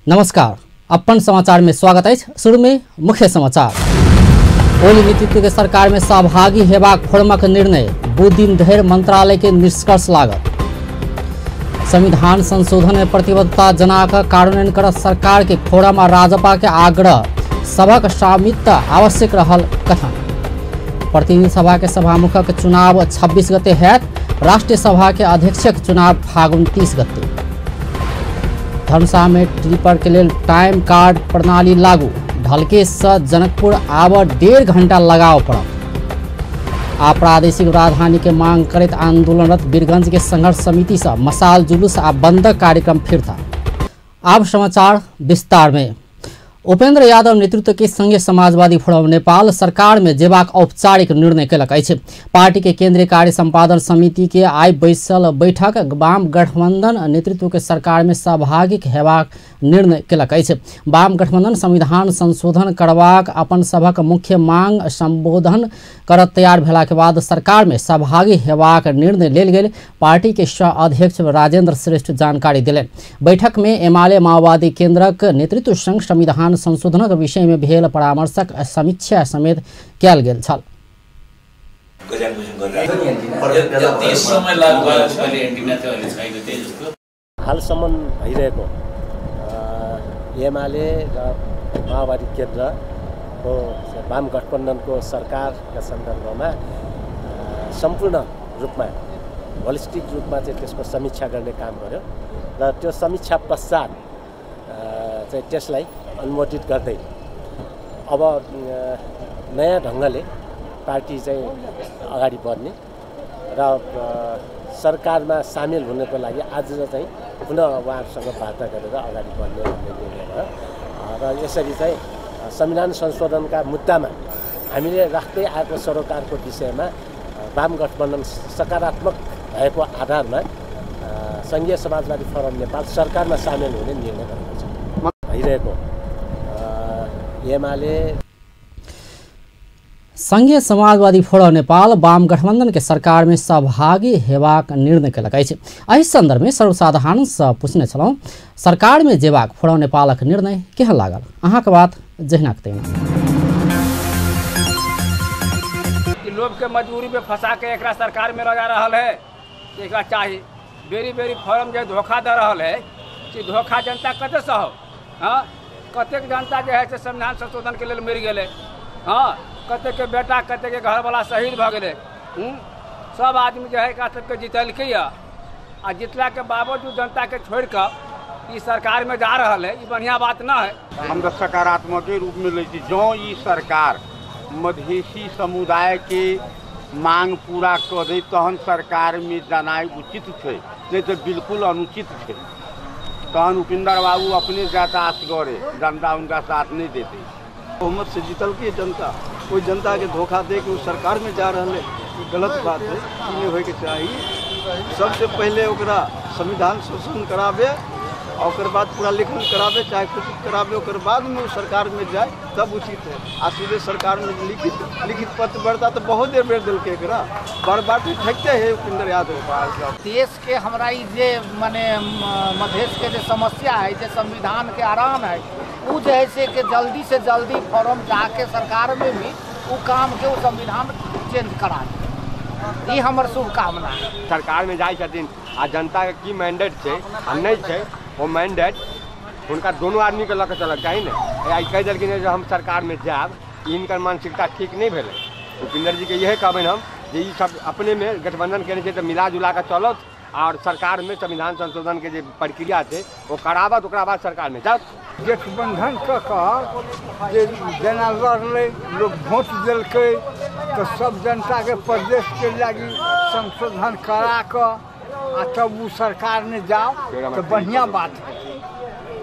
नमस्कार, अपन समाचार में स्वागत है। शुरू में मुख्य समाचार। ओली नेतृत्व के सरकार में सहभागी हेबाक फोरमक निर्णय, 2 दिन धरि मंत्रालय के निष्कर्ष लागत। संविधान संशोधन में प्रतिबद्धता जनाक कार्यान्वयन कर सरकार के फोरम और राजपा के आग्रह, सभक स्वामित्व आवश्यक रहल कथन। प्रतिनिधि सभा के सभामुखक चुनाव 26 गते हैत। राष्ट्रीय सभा के अध्यक्षक चुनाव फागुन 30 गते। धर्मशाला में ट्रिपर के लिए टाइम कार्ड प्रणाली लागू, ढलके से जनकपुर आब 1.5 घंटा लगाव पड़त। आ प्रादेशिक राजधानी के मांग करत आंदोलनरत वीरगंज के संघर्ष समिति से मसाल जुलूस आ बंदक कार्यक्रम फिरता। अब समाचार विस्तार में। उपेंद्र यादव नेतृत्व के संघीय समाजवादी फोरम नेपाल सरकार में जेबाक औपचारिक निर्णय कलक अछि। पार्टी के केंद्रीय कार्य संपादन समिति के आइ बैसल बैठक वाम गठबंधन नेतृत्व के सरकार में सहभागी हेबाक निर्णय कलक अछि। वाम गठबंधन संविधान संशोधन करबाक अपन सभक मुख्य मांग संबोधन करत तैयार भेला के बाद सरकार में सहभागी हेबाक निर्णय लेल गेल। पार्टी के सह अध्यक्ष राजेंद्र श्रेष्ठ जानकारी दिलेन। बैठक में एमाले माओवादी केंद्रक नेतृत्व संग संविधान संशोधनक विषय में भेल परामर्शक समीक्षा समेत कयल गेल छल। हालसम्म भइरहेको एमाले र माओवादी केन्द्रको वाम गठबन्धनको सरकारका सन्दर्भमा सम्पूर्ण रूपमा होलिस्टिक रूपमा चाहिँ त्यसको समीक्षा गर्ने काम गर्यो र त्यो समीक्षा पश्चात चाहिँ त्यसलाई अनुमोदित गर्दै अब नयाँ ढङ्गले पार्टी चाहिँ अगाडि बढ्ने र सरकारमा सामेल हुनको लागि आज चाहिँ पुनः उहाँहरूसँग वार्ता गरेर अगाडि बढ्ने भन्ने निर्णय भयो र यसरी चाहिँ संविधान संशोधनका मुद्दामा हामीले राख्दै आएको सरोकारको विषयमा वाम गठबन्धन सकारात्मक भएको आधारमा संघीय समाजवादी फोरम नेपाल सरकारमा सामेल हुने निर्णय गरेको छ। भइरहेको एमाले संघीय समाजवादी फोरम नेपाल वाम गठबंधन के सरकार में सहभागी हेबाक निर्णय कलक अछि। एहि संदर्भ में सर्वसाधारण से पूछने छलौं, सरकार में जेबाक फोरम नेपालक निर्णय केहन लागल? अहाँ के बात जहिनाक तहिना। लोग के मजबूरी में फंसा के एकरा सरकार में लगा रहल है, एकरा चाहिए बेरी बेरी फोरम जो धोखा दे रहल है कि धोखा जनता कते से हो। हाँ, कतेक जनता जो है से संविधान संशोधन के लिए मर गए। हाँ, कते के बेटा कते के घर वाला शहीद भ गए। सब आदमी जो है सबके जितलकै आ जितला के बावजूद जनता के छोड़ कर इस सरकार में जा रहा है, ये बढ़िया बात ना है। हम तो सकारात्मक के रूप में लेती जो ये सरकार मधेसी समुदाय के मांग पूरा कर दे तहन सरकार में जाना उचित थे, नहीं तो बिल्कुल अनुचित थे। तहन उपेंद्र बाबू अपने ज्यादा आस गए, जनता उनका साथ नहीं देते। बहुमत से जीतल की जनता, कोई जनता के धोखा दे के उस सरकार में जा रहा है, गलत बात है। नहीं होए के चाहिए। सबसे पहले ओकरा संविधान संशोधन करावे और बाद पूरा लेखन करावे, चाहे कुछ करावे, और बाद में वो सरकार में जाए तब उचित है। आ सीधे सरकार में लिखित पत्र बढ़ता तो बहुत देर बेर दिल के बार बार ठेकते है उपेंद्र यादव। देश के हमारा जे माने मधेश के जो समस्या है, जो संविधान के आराम है, वो जैसे कि जल्दी से जल्दी फॉर्म जाके सरकार में भी वो काम के वो संविधान चेंज करा दे, ये हमार शुभकामना है। सरकार में जाए छथिन आ जनता के की मैंडेट है आ नहीं है, वो मैंडेट उनका दोनों आदमी के लग चलक चाहिए ना। कह दिलखिन जो हम सरकार में जाब, इनकर मानसिकता ठीक नहीं भेल। उपेंद्र जी के यही कहबन हम जे ई सब अपने में गठबंधन केने तो मिला जुला कर चलत और सरकार में संविधान संशोधन के जो प्रक्रिया है वो कराबत, ओकरा बाद सरकार में जात। गठबंधन जेना लड़ले लोग वोट दिलकै तो सब जनता के प्रदेश के लगी संशोधन करा कर तब वो सरकार में जाओ तो बढ़िया बात है।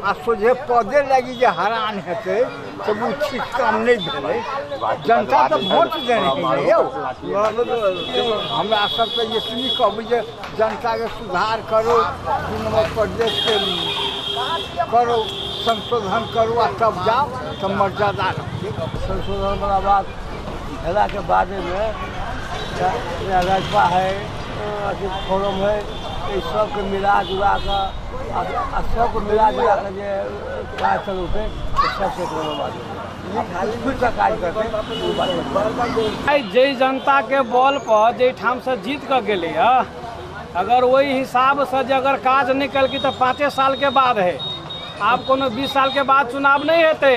आ सोझे पदे लगी जो हैरान हेतै तो वो ठीक काम नहीं भेलै। जनता तो वोट देने हमरा सब तो ये कहब जे जनता के सुधार करो, 2 नंबर प्रदेश के करो, संशोधन करो आ तब जाओ तो मर्यादा रखिए। संशोधन वाला बात भेला के बाद में राजपा है, फोरम है, एहि सबके मिला जुला कऽ आ सबके मिला जुला कऽ जे काज चलौतै सबसे कोनो बात नहीं खाली खुद का काज करतै ओ बात आई जे जनता के बल पर जे ठाम से जीत कर गेले अगर वही हिसाब से जे अगर काज नहीं कलकी तो 5 साल के बाद है आप कोनो 20 साल के बाद चुनाव नहीं हेतै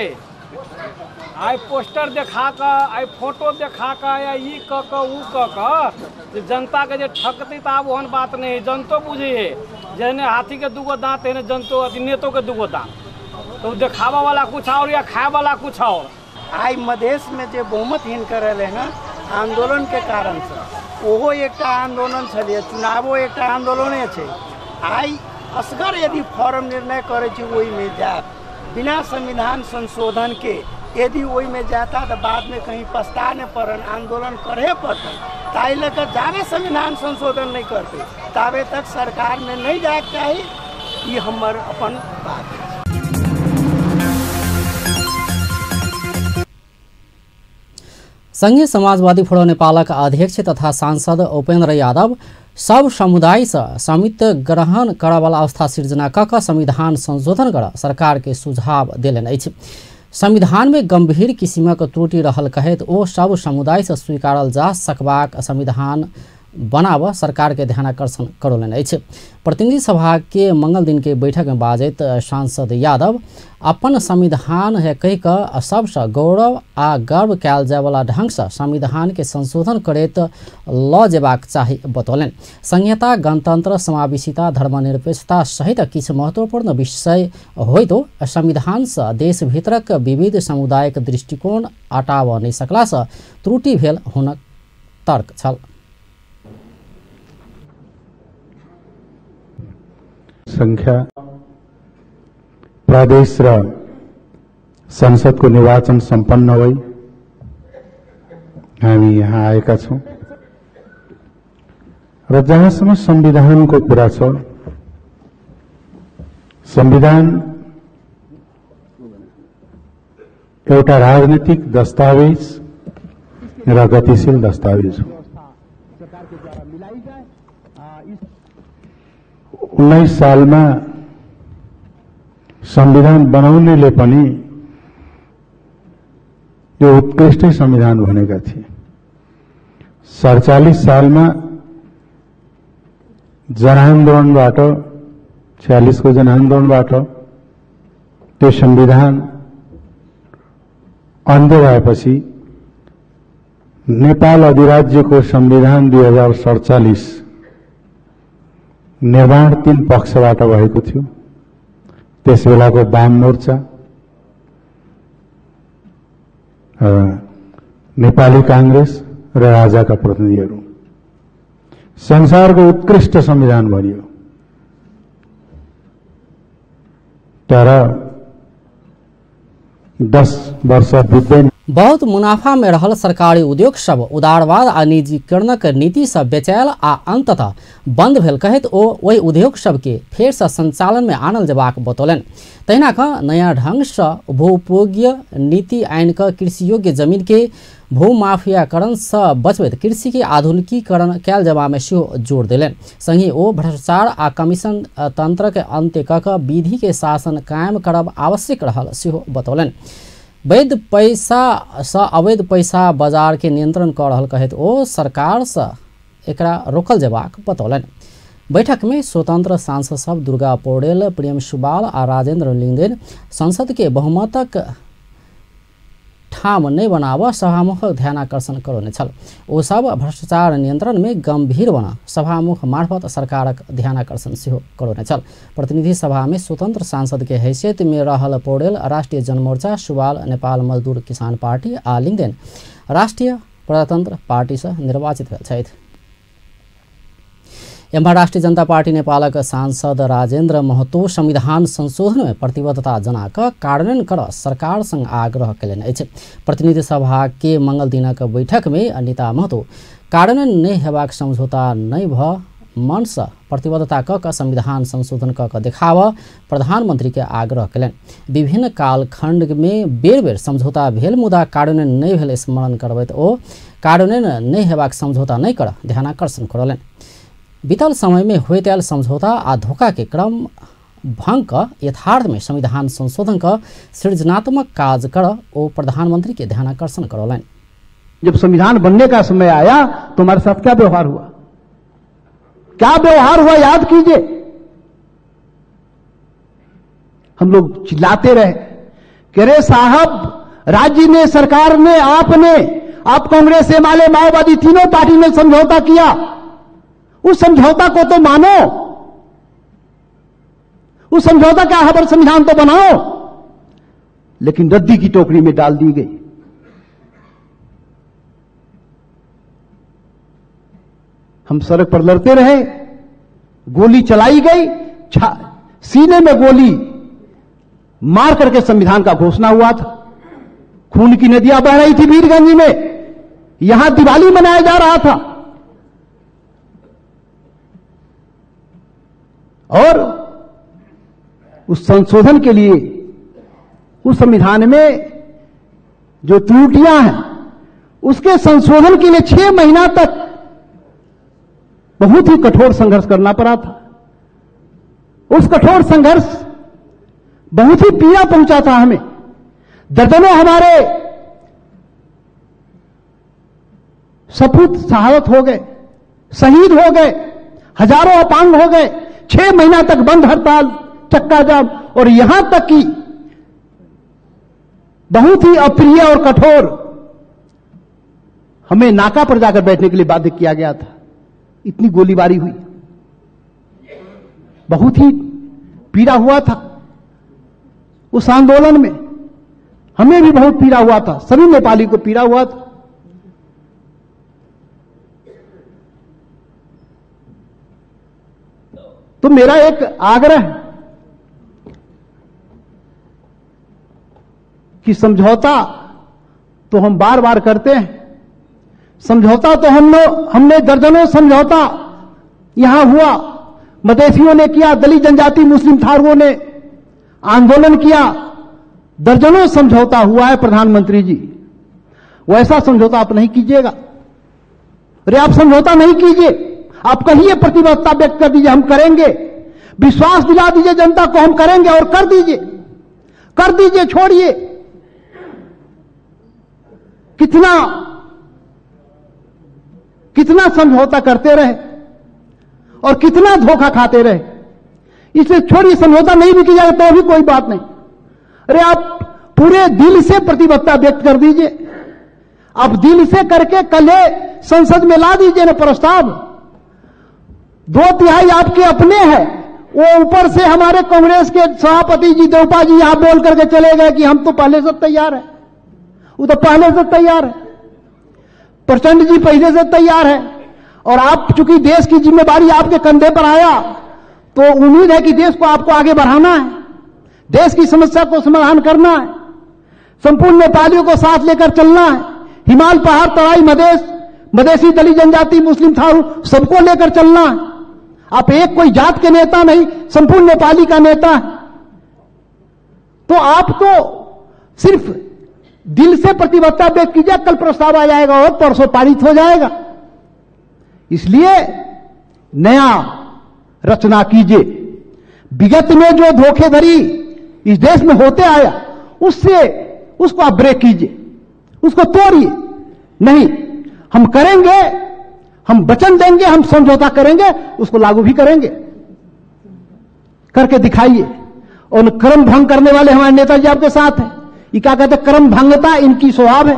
आई पोस्टर देखा कर आई फोटो देखा कर या ई क क ऊ क क जनता के जे ठकती तो आब ओहन बात नहीं है जनतो बुझे है जहने हाथी के दूगो दांत है जनतो अथी नेतो के दूगो दांत तो देखावा वाला कुछ और या खाए वाला कुछ और आई मधेश में जो बहुमतहीन कर रहे हैं ना आंदोलन के कारण से ओहो एक आंदोलन छलिए चुनावो एक आंदोलने छे आई असगर यदि फॉर्म निर्णय करे छी वही में जाए बिना संविधान संशोधन के यदि वही में जाता तो बाद में कहीं पछताने पड़न आंदोलन करे पड़ता ताई लेकर जावे संविधान संशोधन नहीं करते तावे तक सरकार में नहीं जाए चाहिए ये हमार अपन बात है। संघीय समाजवादी फोरम नेपालका अध्यक्ष तथा सांसद उपेन्द्र यादव सब समुदाय से स्वामित्व ग्रहण करवाला अवस्था सृजना कऽ संविधान संशोधन कर सरकार के सुझाव देलनि अछि। संविधान में गंभीर किसिमक त्रुटि रहल कहैत ओ सब समुदाय से स्वीकारल जा सकबाक संविधान बनाब सरकार के ध्यानाकर्षण करौलनि अछि। प्रतिनिधि सभा के मंगल दिन के बैठक में बाजैत सांसद यादव अपन संविधान है कहि कऽ सबसँ गौरव आ गर्व कयल जाय वाला ढंग से संविधान के संशोधन करैत लऽ जेबाक चाही बतौलनि। संहिता गणतंत्र समावेशिता धर्मनिरपेक्षता सहित किछु महत्वपूर्ण विषय होइतो संविधान से देश भीतरक विविध समुदायक दृष्टिकोण हटाब नहि सकला से त्रुटि भेल हुनक तर्क छल। संख्या प्रदेश र संसद को निर्वाचन संपन्न भई हामी यहाँ आएका छौं र जहाँसम्म संविधानको कुरा छ संविधान एउटा राजनीतिक दस्तावेज र गतिशील दस्तावेज हो। 19 सालमा संविधान बनाउनेले पनि यो उत्कृष्टै संविधान भनेका थिए। 47 सालमा जनआन्दोलनबाट 46 को जनआन्दोलनबाट त्यो संविधान अन्त्य भएपछि नेपाल अधिराज्यको संविधान 2047 निर्माण 3 पक्षबाट भएको थियो। त्यसबेलाको वाम मोर्चा नेपाली कांग्रेस र राजाका प्रतिनिधिहरू संसारको उत्कृष्ट संविधान भनियो। तर 10 वर्ष बित्दै बहुत मुनाफा में रहल सरकारी उद्योग सब उदारवाद आ निजीकरणक नीति से बेचायल आ अंततः बंद भेल कहैत ओ वही उद्योग सब के फेर से संचालन में आनल जेबाक बतौलनि। तहिना कऽ नया ढंग से भूउपयोगी नीति आइन कऽ कृषि योग्य जमीन के भूमाफियाकरण से बचबैत कृषि के आधुनिकीकरण कयल जेबा में सेहो जोर देलनि। संगे ओ भ्रष्टाचार आ कमीशन तंत्र के अंत्य कऽ विधि के शासन कायम करब आवश्यक रहल सेहो बतौलनि। वैध पैसा से अवैध पैसा बाजार के नियंत्रण कर रहल कहैत ओ सरकार से एकरा रोकल जेबाक बतौलनि। बैठक में स्वतंत्र सांसद सब दुर्गा पौडेल, प्रेम सुबाल आ राजेंद्र लिंगदेन संसद के बहुमतक ठाम नहीं बनाब सभामुख ध्यानाकर्षण करौने छल। ओ सब भ्रष्टाचार नियंत्रण में गंभीर बना सभामुख मार्फत सरकारक ध्यानाकर्षण सेहो करौने छल। प्रतिनिधि सभा में स्वतंत्र सांसद के हैसियत में रहल पौडेल राष्ट्रीय जनमोर्चा, सुबाल नेपाल मजदूर किसान पार्टी आ लिंगदेन राष्ट्रीय प्रजातंत्र पार्टी से निर्वाचित भेल छथि। एम्हर राष्ट्रीय जनता पार्टी नेपालक सांसद राजेंद्र महतो संविधान संशोधन में प्रतिबद्धता जनाकऽ कार्यान्वयन कर सरकार संग आग्रह कयलनि अछि। प्रतिनिधि सभा के मंगल दिनक बैठक में अनिता महतो कार्यान्वयन नहीं हेबाक समझौता नहीं भ मन से प्रतिबद्धता कऽ संविधान संशोधन कऽ देखाब प्रधानमंत्री के आग्रह कयलनि। विभिन्न कालखंड में बेर बेर समझौता भेल मुदा कार्यान्वयन नहीं भेल स्मरण करबैत ओ कार्यान्वयन नहीं हेबाक समझौता नहीं कर ध्यानाकर्षण करौलनि। बीतल समय में होइतल समझौता आ धोखा के क्रम भंग क यथार्थ में संविधान संशोधन क सृजनात्मक कार्य कर ओ प्रधानमंत्री के ध्यानाकर्षण करौलन। जब संविधान बनने का समय आया तो हमारे साथ क्या व्यवहार हुआ, क्या व्यवहार हुआ याद कीजिए। हम लोग चिल्लाते रहे कि अरे साहब, राज्य ने, सरकार ने, आप कांग्रेस, एमआलए, माओवादी तीनों पार्टी ने समझौता किया, उस समझौता को तो मानो, उस समझौता का हमारा संविधान तो बनाओ। लेकिन रद्दी की टोकरी में डाल दी गई। हम सड़क पर लड़ते रहे, गोली चलाई गई, सीने में गोली मार करके संविधान का घोषणा हुआ था। खून की नदियां बह रही थी वीरगंज में, यहां दिवाली मनाया जा रहा था। और उस संशोधन के लिए, उस संविधान में जो त्रुटियां हैं, उसके संशोधन के लिए 6 महीना तक बहुत ही कठोर संघर्ष करना पड़ा था। उस कठोर संघर्ष बहुत ही पीड़ा पहुंचा था हमें। दर्जनों हमारे सपूत शहादत हो गए, शहीद हो गए, हजारों अपांग हो गए। 6 महीना तक बंद हड़ताल, चक्का जाम, और यहां तक कि बहुत ही अप्रिय और कठोर हमें नाका पर जाकर बैठने के लिए बाध्य किया गया था। इतनी गोलीबारी हुई, बहुत ही पीड़ा हुआ था उस आंदोलन में। हमें भी बहुत पीड़ा हुआ था, सभी नेपाली को पीड़ा हुआ था। तो मेरा एक आग्रह है कि समझौता तो हम बार बार करते हैं, समझौता तो हमने दर्जनों समझौता यहां हुआ, मधेसियों ने किया, दलित जनजाति मुस्लिम थारुओं ने आंदोलन किया, दर्जनों समझौता हुआ है। प्रधानमंत्री जी, वैसा समझौता आप नहीं कीजिएगा। अरे आप समझौता नहीं कीजिए, आप कहिए, प्रतिबद्धता व्यक्त कर दीजिए, हम करेंगे, विश्वास दिला दीजिए जनता को, हम करेंगे, और कर दीजिए, छोड़िए। कितना समझौता करते रहे और कितना धोखा खाते रहे। इसे छोड़िए, समझौता नहीं भी किया तो भी कोई बात नहीं। अरे आप पूरे दिल से प्रतिबद्धता व्यक्त कर दीजिए, आप दिल से करके कल संसद में ला दीजिए ना प्रस्ताव। 2/3 आपके अपने हैं, वो ऊपर से हमारे कांग्रेस के सभापति जी देवपा जी यहां बोल करके चले गए कि हम तो पहले से तैयार है। वो तो पहले से तैयार है, प्रचंड जी पहले से तैयार है। और आप चूंकि देश की जिम्मेदारी आपके कंधे पर आया, तो उम्मीद है कि देश को आपको आगे बढ़ाना है, देश की समस्या को समाधान करना है, संपूर्ण नेपालियों को साथ लेकर चलना है। हिमाल, पहाड़, तराई, मधेसी, दलित जनजाति, मुस्लिम, थारू, सबको लेकर चलना है। आप एक कोई जात के नेता नहीं, संपूर्ण नेपाली का नेता है। तो आप तो सिर्फ दिल से प्रतिबद्धता व्यक्त कीजिए, कल प्रस्ताव आ जाएगा और परसों पारित हो जाएगा। इसलिए नया रचना कीजिए। विगत में जो धोखेधड़ी इस देश में होते आया, उसको आप ब्रेक कीजिए, उसको तोड़िए। नहीं, हम करेंगे, हम वचन देंगे, हम समझौता करेंगे, उसको लागू भी करेंगे, करके दिखाइए। और क्रम भंग करने वाले हमारे नेताजी आपके साथ हैं। ये क्या कहते हैं, क्रम भंगता इनकी स्वभाव है।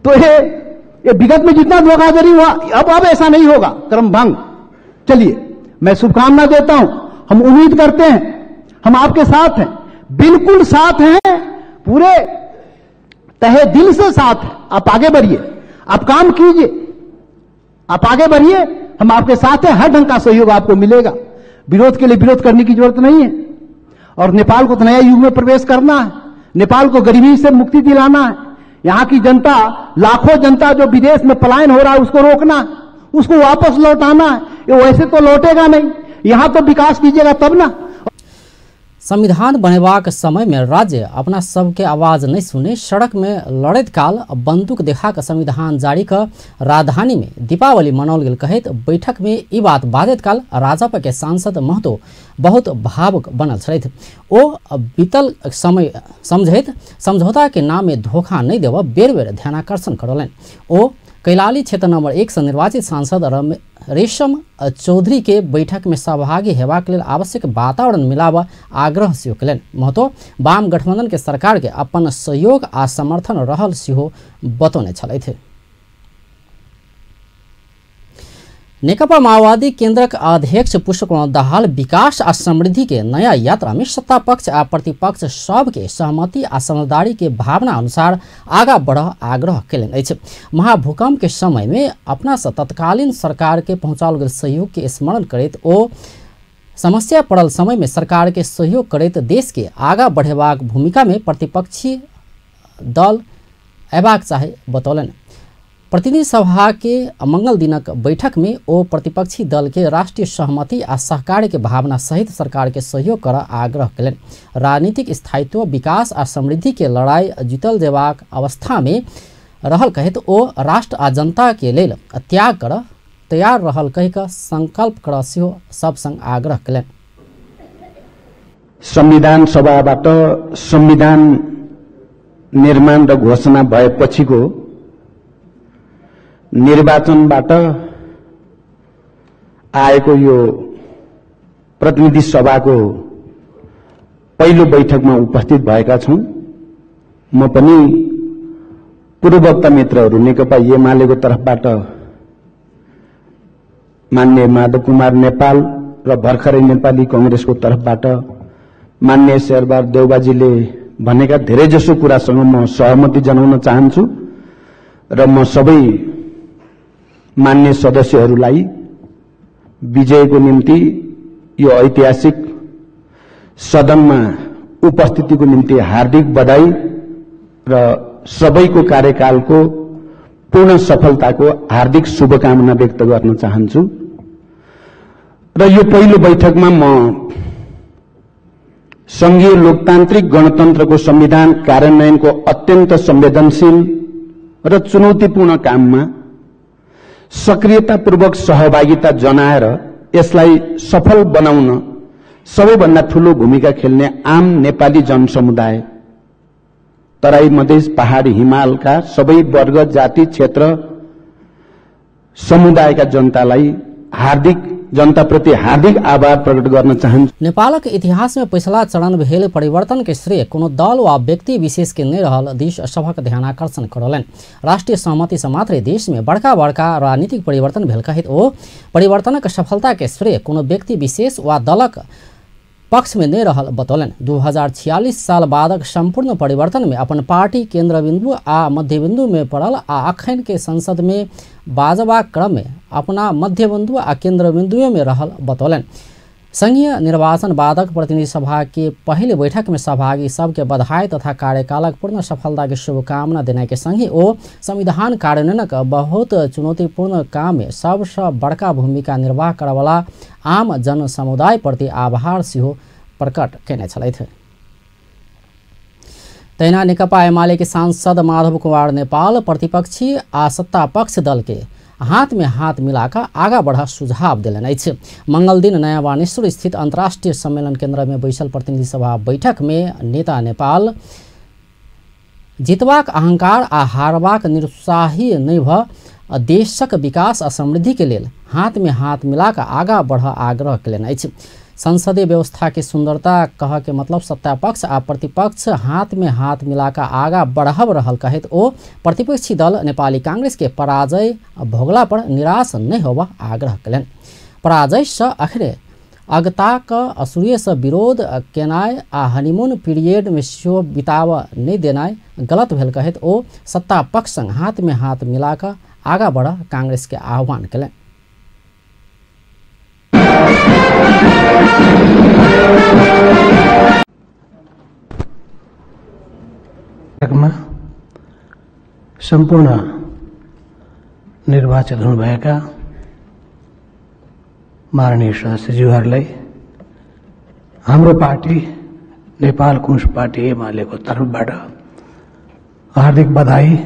तो ये विगत में जितना धोखाधड़ी हुआ, अब ऐसा नहीं होगा, क्रम भंग। चलिए, मैं शुभकामना देता हूं, हम उम्मीद करते हैं, हम आपके साथ हैं, बिल्कुल साथ हैं, पूरे तहे दिल से साथ हैं। आप आगे बढ़िए, आप काम कीजिए, आप आगे बढ़िए, हम आपके साथ हैं। हर ढंग का सहयोग आपको मिलेगा। विरोध के लिए विरोध करने की जरूरत नहीं है। और नेपाल को तो नया युग में प्रवेश करना है, नेपाल को गरीबी से मुक्ति दिलाना है। यहां की जनता, लाखों जनता जो विदेश में पलायन हो रहा है, उसको रोकना है, उसको वापस लौटाना है। ये वैसे तो लौटेगा नहीं, यहां तो विकास कीजिएगा तब ना। संविधान बनेबाक समय में राज्य अपना सबके आवाज नहीं सुने सड़क में लड़ैत काल बंदूक देखा संविधान जारी का राजधानी में दीपावली मनाओल गेल कहत बैठक में ई बात बाजैत काल राजपा के सांसद महतो बहुत भावुक बनल छथि। ओ बीतल समय समझैत समझौता के नाम में धोखा नहीं देव बेर बेर ध्यानाकर्षण करौलनि। ओ कैलाली क्षेत्र नंबर 1 से निर्वाचित सांसद रेशम चौधरी के बैठक में सहभागी हेबाक लेल आवश्यक वातावरण मिलाब आग्रह सेहो कयलनि। महतो वाम गठबंधन के सरकार के अपन सहयोग आ समर्थन रहल सेहो बतौने छलथि। नेकपा माओवादी केन्द्रक अध्यक्ष पुष्पकमल दाहाल विकास आ समृद्धि के नया यात्रा में सत्ता पक्ष आ प्रतिपक्ष सबके सहमति आ समझदारी के भावना अनुसार आगा बढ़ आग्रह कयलनि अछि। महाभूकंप के समय में अपना से तत्कालीन सरकार के पहुंचाओल गेल सहयोग के स्मरण करैत ओ समस्या पड़ल समय में सरकार के सहयोग करैत देश के आगा बढ़ेबाक भूमिका में प्रतिपक्षी दल अयबाक चाही बतौलनि। प्रतिनिधि सभा के मंगल दिनक बैठक में ओ प्रतिपक्षी दल के राष्ट्रीय सहमति आ सहकार के भावना सहित सरकार के सहयोग कर आग्रह कयलनि। राजनीतिक स्थायित्व विकास आ समृद्धि के लड़ाई जीतल जेबाक अवस्था में रहल कहत ओ राष्ट्र आ जनता के लेल त्याग कर तैयार रहल कहि कऽ संकल्प कर सेहो सब संग आग्रह कयलनि। संविधान सभाबाट संविधान निर्माण र घोषणा भएपछिको निर्वाचनबाट आएको यो प्रतिनिधि सभाको पहिलो बैठकमा उपस्थित भएका छौं। म पनि पूर्ववक्ता मित्रहरू नेकपा एमालेको तर्फबाट मान्य माधव कुमार नेपाल र भर्खरै नेपाली कांग्रेसको तर्फबाट मान्य शेरबहादुर देउबाजीले भनेका धेरैजसो कुरासँग म सहमति जनाउन चाहन्छु र म सबै मान्य सदस्यहरूलाई विजयको निम्ति यो ऐतिहासिक सदनमा उपस्थितिको निम्ति हार्दिक बधाई र सबैको कार्यकालको पूर्ण सफलताको हार्दिक शुभकामना व्यक्त गर्न चाहन्छु। र यो पहिलो बैठकमा म संघीय लोकतान्त्रिक गणतन्त्रको संविधान कार्यान्वयनको अत्यन्त संवेदनशील र चुनौतीपूर्ण काममा सक्रियतापूर्वक सहभागिता जनाएर यसलाई सफल बनाउन सबैभन्दा ठूलो भूमिका खेल्ने आम नेपाली जनसमुदाय तराई मधेस पहाडी हिमालका सबै वर्ग जाति क्षेत्र समुदायका जनताप्रति हार्दिक आभार प्रकट गर्न चाहन्छु। नेपालक इतिहास में पिछला चरण भेल परिवर्तन के श्रेय कोनो दल वा व्यक्ति विशेष के नहीं रहल देश सभक ध्यानाकर्षण करौलनि। राष्ट्रीय सहमति से मात्र देश में बड़का बड़का राजनीतिक परिवर्तन भेल कहत ओ परिवर्तनक सफलता के श्रेय कोनो व्यक्ति विशेष वा दलक पक्ष में नहीं रहल बतौलनि। 2046 साल बादक संपूर्ण परिवर्तन में अपन पार्टी केंद्र बिंदु आ मध्य बिंदु में पड़ल आ अखन के संसद में बाजबा क्रम में अपना मध्य बिंदु आ केंद्र बिंदु में रहल बतौलनि। संघीय निर्वाचन बादक प्रतिनिधि सभा के पहले बैठक में सहभागी सबके बधाई तथा कार्यकालक पूर्ण सफलता की शुभकामना देने के संगे ओ संविधान कार्यान्वयनक बहुत चुनौतीपूर्ण काम में सबसे बड़का भूमिका निर्वाह करवला आम जन समुदाय प्रति आभार सेहो प्रकट केने छलथि। तहिना नेकपा एमाले के सांसद माधव कुमार नेपाल प्रतिपक्षी आ सत्ता पक्ष दल के हाथ में हाथ मिलाकर आगा बढ़ा सुझाव दिलनि अछि। मंगल दिन नया बानेश्वर स्थित अंतर्राष्ट्रीय सम्मेलन केंद्र में बैसल प्रतिनिधि सभा बैठक में नेता नेपाल जितबाक अहंकार आ हारबाक निरुत्साही नहीं भ देशक विकास आ समृद्धि के लेल हाथ में हाथ मिलाकर आगा बढ़ आग्रह कयलनि अछि। संसदीय व्यवस्था के सुंदरता कह के मतलब सत्ता पक्ष आ प्रतिपक्ष हाथ में हाथ मिलाकर आगा बढ़ब रहल कहत ओ प्रतिपक्षी दल नेपाली कांग्रेस के पराजय भोगला पर निराश नहीं होबा आग्रह कयलनि। पराजय से अखरे अगताक असुरिय से विरोध केनाय आ हनीमून पीरियड में शो बिताव नहीं देनाय गलत भेल कहत ओ सत्ता पक्ष संग हाथ में हाथ मिलाकर आगा बढ़ कांग्रेस के आह्वान कयलनि। सम्पूर्ण निर्वाचित हुनुभएका माननीय सदस्यज्यूहरूलाई हाम्रो पार्टी नेपाल कम्युनिस्ट पार्टी एमालेको तर्फबाट हार्दिक बधाई,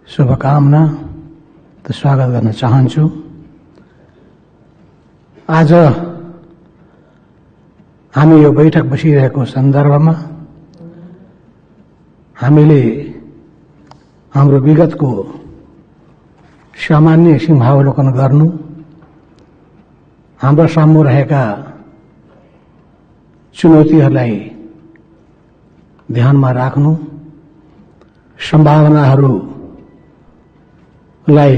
शुभकामना र स्वागत गर्न चाहन्छु। आज हामी यो बैठक बसिरहेको सन्दर्भमा हामीले हाम्रो विगतको सामान्य सिंहावलोकन गर्नु, हाम्रो सामु रहेका चुनौतीहरूलाई ध्यानमा राख्नु, सम्भावनाहरूलाई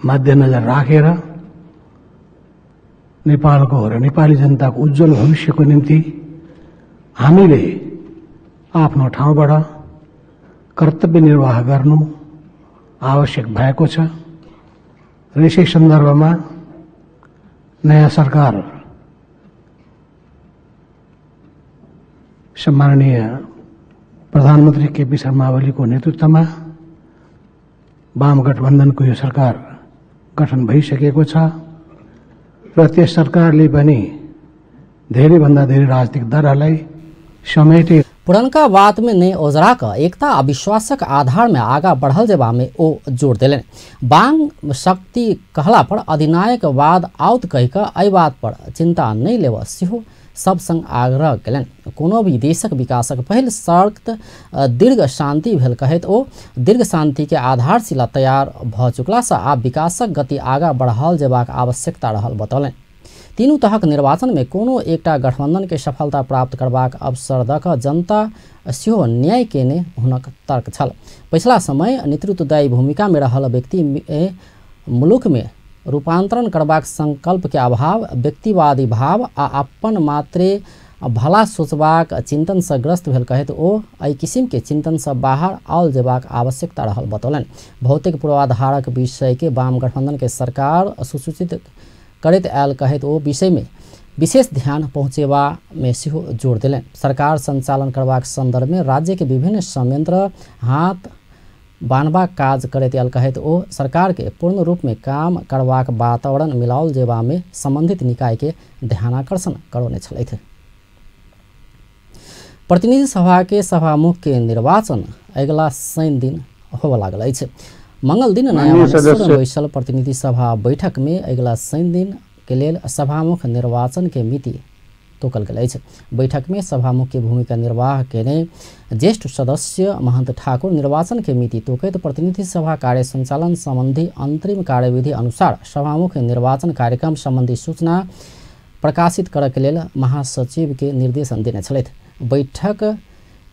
मध्यनजर राखेर नेपालको र नेपाली जनताको उज्जवल भविष्यको निम्ति हामीले आफ्नो ठाउँबाट कर्तव्य निर्वाह गर्नु आवश्यक भएको छ। र यसै सन्दर्भमा नयाँ सरकार सम्माननीय प्रधानमन्त्री केपी शर्मा ओलीको नेतृत्वमा वाम गठबन्धनको यो सरकार गठन भइसकेको छ र त्यस सरकारले पनि धेरैभन्दा धेरै राजनीतिक दलहरूलाई समेटे पुरनका बात में नए ओजरा का एकता अविश्वासक आधार में आगा बढ़ल जेबा में ओ जोर दिले। वाम शक्ति कहला पर अधिनायकवाद आउत कही का एहि बात पर चिंता नहीं लेव सेहो सब संग आग्रह कलन। कोनो भी देशक विकासक पहल शर्त दीर्घ शांति भेल कहत ओ दीर्घ शांति के आधारशिला तैयार भ चुकला से आब विकासक गति आगा बढ़ल जेबाक आवश्यकता रहल बतौलन। तीनू तहक निर्वाचन में कोनो एकटा गठबंधन के सफलता प्राप्त करबाक अवसर द क जनता सेहो न्याय केने हुनक तर्क छल। पिछला समय नेतृत्वदायी भूमिका में रहल व्यक्ति मुलुक में रूपांतरण करबाक संकल्प के अभाव, व्यक्तिवादी भाव आ अपन मात्रे भला सोचबाक चिंतन से ग्रस्त भेल कहत ओ एहि किसिम के चिंतन से बाहर आल जेबाक आवश्यकता रहल बतौलन। भौतिक पूर्वाधारक विषय के वाम गठबंधन के सरकार सुसूचित करत आयल कहत ओ विषय में विशेष ध्यान पहुँचेबा में सेहो जोर दिलें। सरकार संचालन करबाक संदर्भ में राज्य के विभिन्न संयंत्र हाथ बानबाक काज करत आयल कहत ओ सरकार के पूर्ण रूप में काम करबाक वातावरण मिलाओल जेबा में संबंधित निकाय के ध्यानाकर्षण करौने छलथि। प्रतिनिधि सभा के सभामुख के निर्वाचन अगिला शनि दिन होबे लागल अछि। मंगल दिन नया बैसल प्रतिनिधि सभा बैठक में अगिला शनि दिन के लेल सभामुख निर्वाचन के मिति तोकल गेल अछि। बैठक में सभामुख के भूमिका निर्वाह केने ज्येष्ठ सदस्य महंत ठाकुर निर्वाचन के मिति तोकैत प्रतिनिधि सभा कार्य संचालन संबंधी अंतरिम कार्यविधि अनुसार सभामुख निर्वाचन कार्यक्रम संबंधी सूचना प्रकाशित करय के लेल महासचिव के निर्देशन देने छलथि। बैठक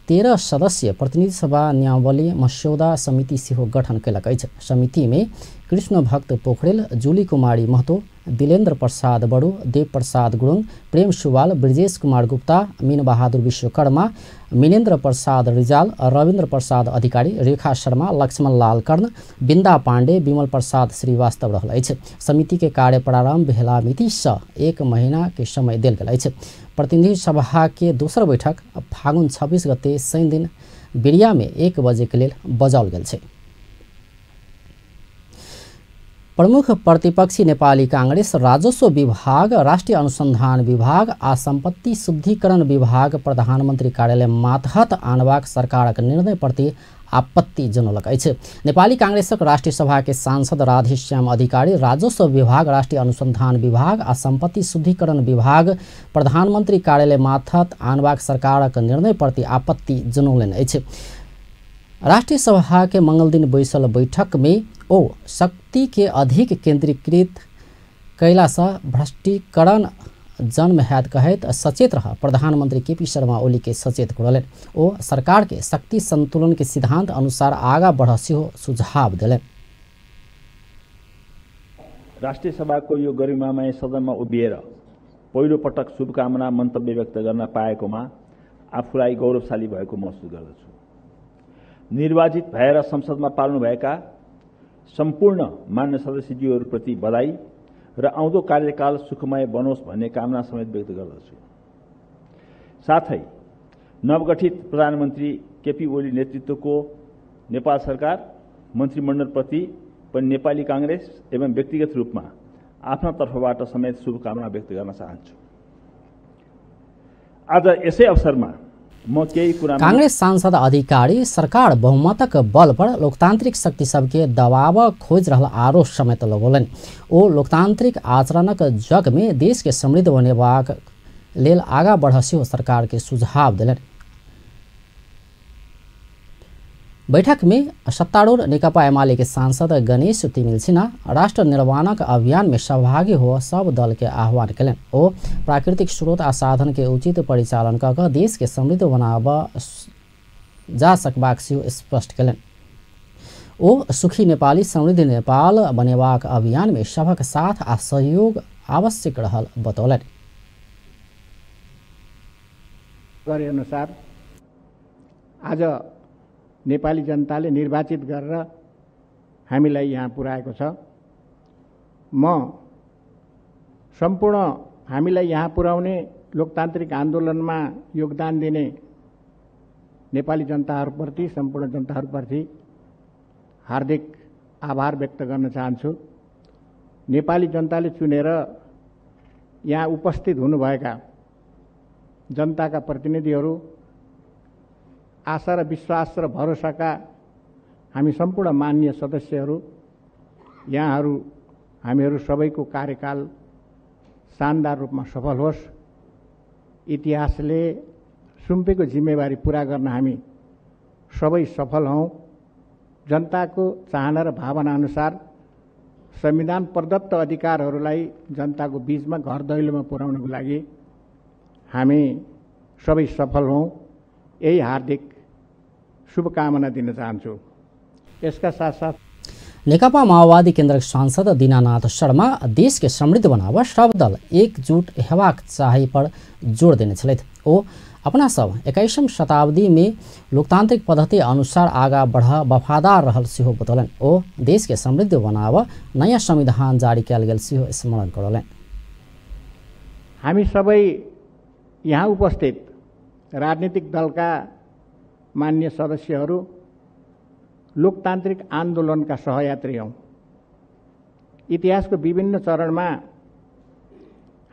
13 सदस्य प्रतिनिधि सभा नियमावली मस्यौदा समिति सेहो गठन कयलक अछि। समिति में कृष्ण भक्त पोखरेल, जूली कुमारी महतो, दिलेन्द्र प्रसाद बड़ू, देव प्रसाद गुरुङ, प्रेम सुवाल, ब्रिजेश कुमार गुप्ता, मीन बहादुर विश्वकर्मा, मिनेन्द्र प्रसाद रिजाल, रविन्द्र प्रसाद अधिकारी, रेखा शर्मा, लक्ष्मण लाल कर्ण, बिंदा पांडे, विमल प्रसाद श्रीवास्तव रहल अछि। समिति के कार्य प्रारंभ भेला मिति सँ 1 महीना के समय देल गेल अछि। प्रतिनिधि सभा के दोसर बैठक फागुन 26 गते शनि दिन बिरिया में 1 बजे के लेल बजाओल गेल छै। प्रमुख प्रतिपक्षी नेपाली कांग्रेस राजस्व विभाग, राष्ट्रिय अनुसंधान विभाग आ संपत्ति शुद्धिकरण विभाग प्रधानमंत्री कार्यालय मातहत आनबाक सरकारक निर्णय प्रति आपत्ति जनौलक अछि। नेपाली कांग्रेसक राष्ट्रीय सभा के सांसद राधेश्याम अधिकारी राजस्व विभाग, राष्ट्रीय अनुसंधान विभाग आ संपत्ति शुद्धिकरण विभाग प्रधानमंत्री कार्यालय मातहत आनबाक सरकारक निर्णय प्रति आपत्ति जनौलनि अछि। राष्ट्रीय सभा के मंगल दिन बैसल बैठक में ओ शक्ति के अधिक केंद्रीकृत कैला से भ्रष्टीकरण जन्म हैत कहत सचेत रह प्रधानमंत्री केपी शर्मा ओली के सचेत करलन। ओ सरकार के शक्ति संतुलन के सिद्धांत अनुसार आगा बढ़ सेहो सुझाव दिले। राष्ट्रिय सभा को यो गरिमामय सदनमा उभिएर पहिलो पटक शुभकामना मन्तव्य व्यक्त गर्न पाएकोमा आफूलाई गौरवशाली भएको महसुस गर्दछु। निर्वाचित भएर संसदमा पाल्नुभएका सम्पूर्ण मान्य सदस्यज्यूहरूप्रति बधाई र आउँदो कार्यकाल सुखमय बनोस् भन्ने कामना समेत व्यक्त गर्दछु। साथै नवगठित प्रधानमन्त्री केपी ओली नेतृत्वको नेपाल सरकार, मन्त्रीमण्डलप्रति पनि नेपाली कांग्रेस एवं व्यक्तिगत रूपमा आफ्ना तर्फबाट समेत शुभकामना व्यक्त गर्न चाहन्छु। आज यसै अवसरमा म केही कुरा कांग्रेस सांसद अधिकारी सरकार बहुमतक बल पर लोकतांत्रिक शक्ति सबके दबाव खोज रहल आरोप समेत लगौलन। ओ लोकतांत्रिक आचरणक जग में देश के समृद्ध बनेबाक लेल आगा बढ़ सेहो सरकार के सुझाव दिलन। बैठक में सत्तारूढ़ नेकपा एमाले के सांसद गणेश तिमिल सिन्हा राष्ट्र निर्माणक अभियान में सहभागी हो सब दल के आह्वान कलन। ओ प्राकृतिक स्रोत आ साधन के उचित परिचालन क के देश के समृद्ध बनाब जा सकबाक सेहो स्पष्ट कलन। ओ सुखी नेपाली समृद्ध नेपाल बनेबाक अभियान में सबक साथ आ सहयोग आवश्यक रहल बतौलन। गरे अनुसार आज नेपाली जनताले निर्वाचित गरेर हामीलाई यहाँ पुर्याएको छ। म सम्पूर्ण हामीलाई यहाँ पुर्याउने लोकतान्त्रिक आन्दोलनमा योगदान दिने नेपाली जनताहरूप्रति, सम्पूर्ण जनताहरूप्रति हार्दिक आभार व्यक्त गर्न चाहन्छु। नेपाली जनताले चुनेर यहाँ उपस्थित हुनुभएका जनताका प्रतिनिधिहरू, आशा र विश्वास र भरोसाका हामी सम्पूर्ण मान्य सदस्यहरू, यहाँहरू हामीहरू सबैको कार्यकाल शानदार रूपमा सफल होस्। इतिहासले सुम्पेको जिम्मेवारी पूरा गर्न हामी सबै सफल हौं। जनताको चाहना र भावना अनुसार संविधान प्रदत्त अधिकारहरूलाई जनताको बीचमा घर दैलोमा पुर्याउनको लागि हामी सबै सफल हौं। यही हार्दिक शुभकामना दिन चाहन्छु। यसका साथसाथ नेकपा माओवादी केन्द्रक सांसद दीनानाथ शर्मा देश के समृद्ध बनाब सब दल एकजुट हेबाक चाही पर जोड़ देने छलथि। ओ अपना सब 21वीं शताब्दी में लोकतांत्रिक पद्धति अनुसार आगा बढ़ वफादार रहल सेहो बतौलन। ओ देश के समृद्ध बनाब नयाँ संविधान जारी कयल गेल सेहो स्मरण करौलन। हामी सबै यहाँ उपस्थित राजनीतिक दलका मान्य सदस्यहरू लोकतान्त्रिक आन्दोलनका सहयात्री हौं। इतिहासको विभिन्न चरणमा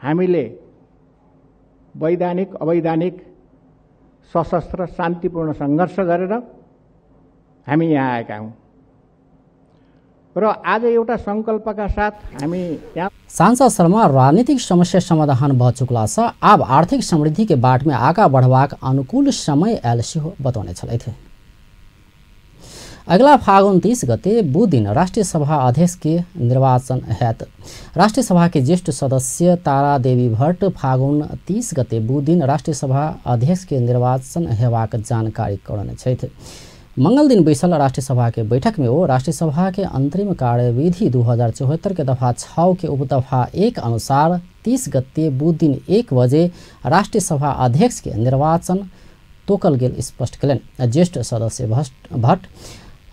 हामीले वैधानिक अवैधानिक सशस्त्र शान्तिपूर्ण संघर्ष गरेर हामी यहाँ आएका हौं र आज एउटा संकल्पका साथ हामी यहाँ। सांसद शर्मा राजनीतिक समस्या समाधान भ चुकला छ, अब आर्थिक समृद्धि के बाट में आगा बढ़वाक अनुकूल समय आयल सेहो बतौने छलथि। अगला फागुन 30 गते बुध दिन राष्ट्रिय सभा अध्यक्ष के निर्वाचन हैत। राष्ट्रिय सभा के ज्येष्ठ सदस्य तारा देवी भट्ट फागुन 30 गते बुध दिन राष्ट्रिय सभा अध्यक्ष के निर्वाचन हेबाक जानकारी करने छथि। मंगल दिन बैसल राष्ट्रीय सभा के बैठक में वो राष्ट्रीय सभा के अंतरिम कार्यविधि 2074 के दफा 6 के उपदफा 1 अनुसार 30 गते बुध दिन 1 बजे राष्ट्रीय सभा अध्यक्ष के निर्वाचन तोकल गेल स्पष्ट कलन। ज्येष्ठ सदस्य भट्ट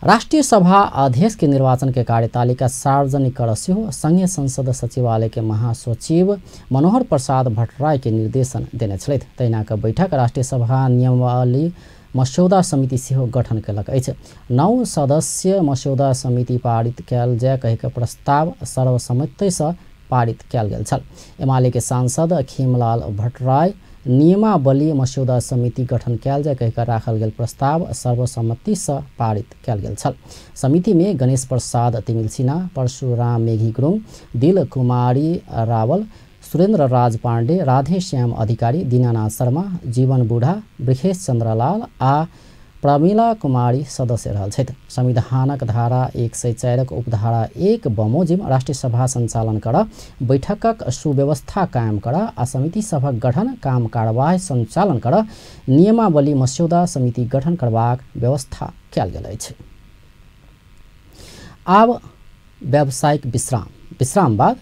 राष्ट्रीय सभा अध्यक्ष के निर्वाचन के कार्यतालिका सार्वजनिक कर सेहो संघीय संसद सचिवालय के महासचिव मनोहर प्रसाद भट्टराय के निर्देशन देने छलथि। तैनाक बैठक राष्ट्रीय सभा नियमावली मस्यौदा समिति सेहो गठन कयलक अछि। 9 सदस्य मस्यौदा समिति पारित कयल जाय कहिके प्रस्ताव सर्वसम्मतिसँ पारित कयल गेल छल। एमाले के सांसद खीमलाल भट्टराय नियमावली मस्यौदा समिति गठन कयल जाय कहिके राखल गेल प्रस्ताव सर्वसम्मतिसँ पारित कयल गेल छल। समिति में गणेश प्रसाद तिमिल सिन्हा, परशुराम मेघी गुरुङ, दिल कुमारी रावल, सुरेन्द्र राज पाण्डे, राधे श्याम अधिकारी, दीनानाथ शर्मा, जीवन बुढ़ा, ब्रिखेश चन्द्रलाल आ प्रमिला कुमारी सदस्य रहल छथि। संविधानक धारा 104 उपधारा 1 बमोजिम राष्ट्रीय सभा संचालन कर, बैठकक सुव्यवस्था कायम कर आ समिति सभक गठन काम कार्यवाही संचालन कर नियमावली मस्यौदा समिति गठन करबाक व्यवस्था कयल गेल अछि। आब व्यावसायिक विश्राम बाद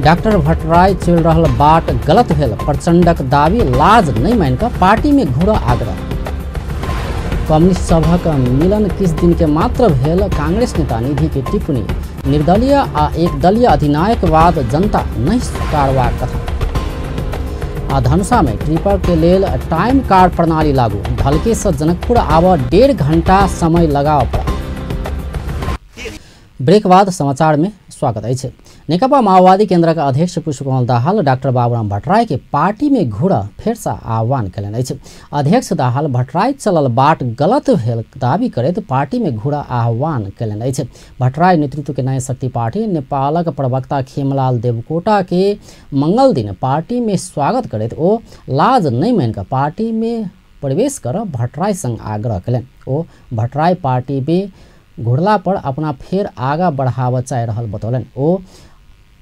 डॉक्टर भट्टराय चल रहल बाट गलत भेल प्रचंडक दावी लाज नहीं मानिक पार्टी में घूर आग्रह। कम्युनिस्ट सभक मिलन किस दिन के मात्र भेल कांग्रेस नेता निधि के टिप्पणी। निर्दलीय आ एक दलीय अधिनायकवाद जनता नहीं स्वीकारबाक कथा। आ धनुषा में ट्रिपर के लेल टाइम कार्ड प्रणाली लागू। ढलके से जनकपुर आब 1.5 घंटा समय लगाव पड़ा। ब्रेक बाद समाचार में स्वागत है। नेकपा माओवादी केन्द्रका अध्यक्ष पुष्पकमल दाहाल डाक्टर बाबुराम भट्टराई के पार्टी में घुर फेरसँ आह्वान कयलनि अछि। अध्यक्ष दाहाल भट्टराई चलल बाट गलत भेल दावी करैत पार्टी में घुर आह्वान कयलनि अछि। भट्टराई नेतृत्व के नया शक्ति पार्टी नेपालक प्रवक्ता खेमलाल देवकोटा के मंगल दिन पार्टी में स्वागत करैत ओ लाज नहीं मानिकऽ पार्टी में प्रवेश कर भट्टराई संग आग्रह कयलनि। ओ भट्टराई पार्टी में घुरला पर अपना फेर आगा बढ़ावा चाहि रहल बतौलनि। ओ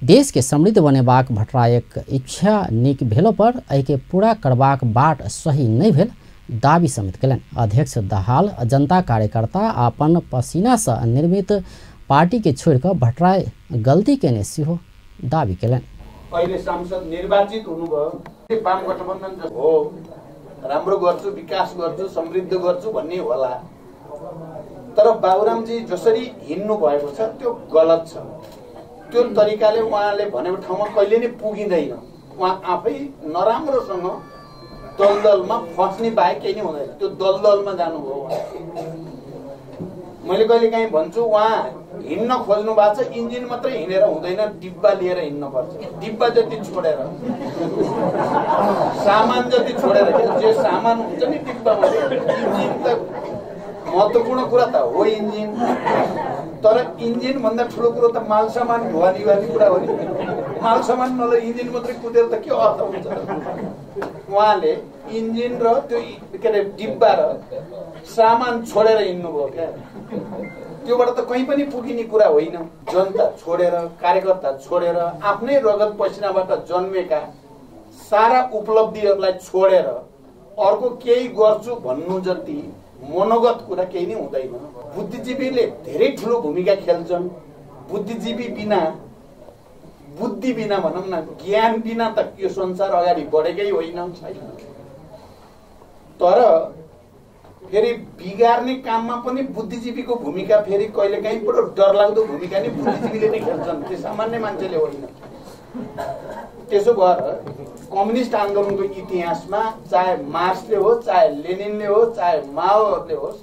देश के समृद्ध बनेबाक भट्टराईक इच्छा नीक भेलो पर एहिके पूरा करबाक बाट सही नहीं भेल दावी समेत कयलनि। अध्यक्ष दाहाल जनता कार्यकर्ता अपन पसीना से निर्मित पार्टी के छोड़ कर भट्टराई गलती केने सेहो दावी कयलनि। अहिले सांसद निर्वाचित हुनुभयो, वाम गठबन्धन हो, राम्रो गर्छु, विकास गर्छु, समृद्ध गर्छु भन्ने होला, तर बाबुरामजी जसरी हिँड्नु भएको छ त्यो गलत छ। त्यो तरिकाले उहाँले भनेको ठाउँमा कहिले नै पुगिँदैन। उहाँ आफै नराम्रोसँग दलदलमा फस्ने बाहेक केही नै हुँदैन। त्यो दलदलमा जानुभयो। मैले कहिलेकाहीँ भन्छु उहाँ हिँड्न खोज्नु भएको छ, इन्जिन मात्रै हिँडेर हुँदैन, डिब्बा लिएर हिँड्नुपर्छ। डिब्बा जति छोडेर, सामान जति छोडेर, जे सामान हुन्छ नि डिब्बामा, इन्जिन त महत्त्वपूर्ण कुरा त हो इन्जिन, तर इन्जिन भन्दा ठुलो कुरो त माल सामान ढुवानी कुरा हो नि। माल सामान नले इन्जिन मात्रै कुदेर त के अर्थ हुन्छ? उहाँले इन्जिन र त्यो के अरे डिब्बा र सामान छोडेर हिँड्नुभयो क्या। त्योबाट त कहीँ पनि पुगिने कुरा होइन। जनता छोडेर, कार्यकर्ता छोडेर, आफ्नै रगत पसिनाबाट जन्मेका सारा उपलब्धिहरूलाई छोडेर अर्को केही गर्छु भन्नु जति मनोगत कुरा केही नै हुँदैन। बुद्धिजीवीले धेरै ठुलो भूमिका खेल्छन्। बुद्धिजीवी बिना, बुद्धि बिना भनौँ न, ज्ञान बिना त यो संसार अगाडि बढेकै होइन। तर फेरि बिगार्ने काममा पनि बुद्धिजीवीको भूमिका फेरि कहिलेकाहीँ बडो डरलाग्दो भूमिका नै बुद्धिजीवीले नै खेल्छन्, त्यो सामान्य मान्छेले होइन। त्यसो भएर कम्युनिस्ट आन्दोलनको इतिहासमा चाहे मार्क्सले हो, चाहे लेनिनले हो, चाहे माओले होस्,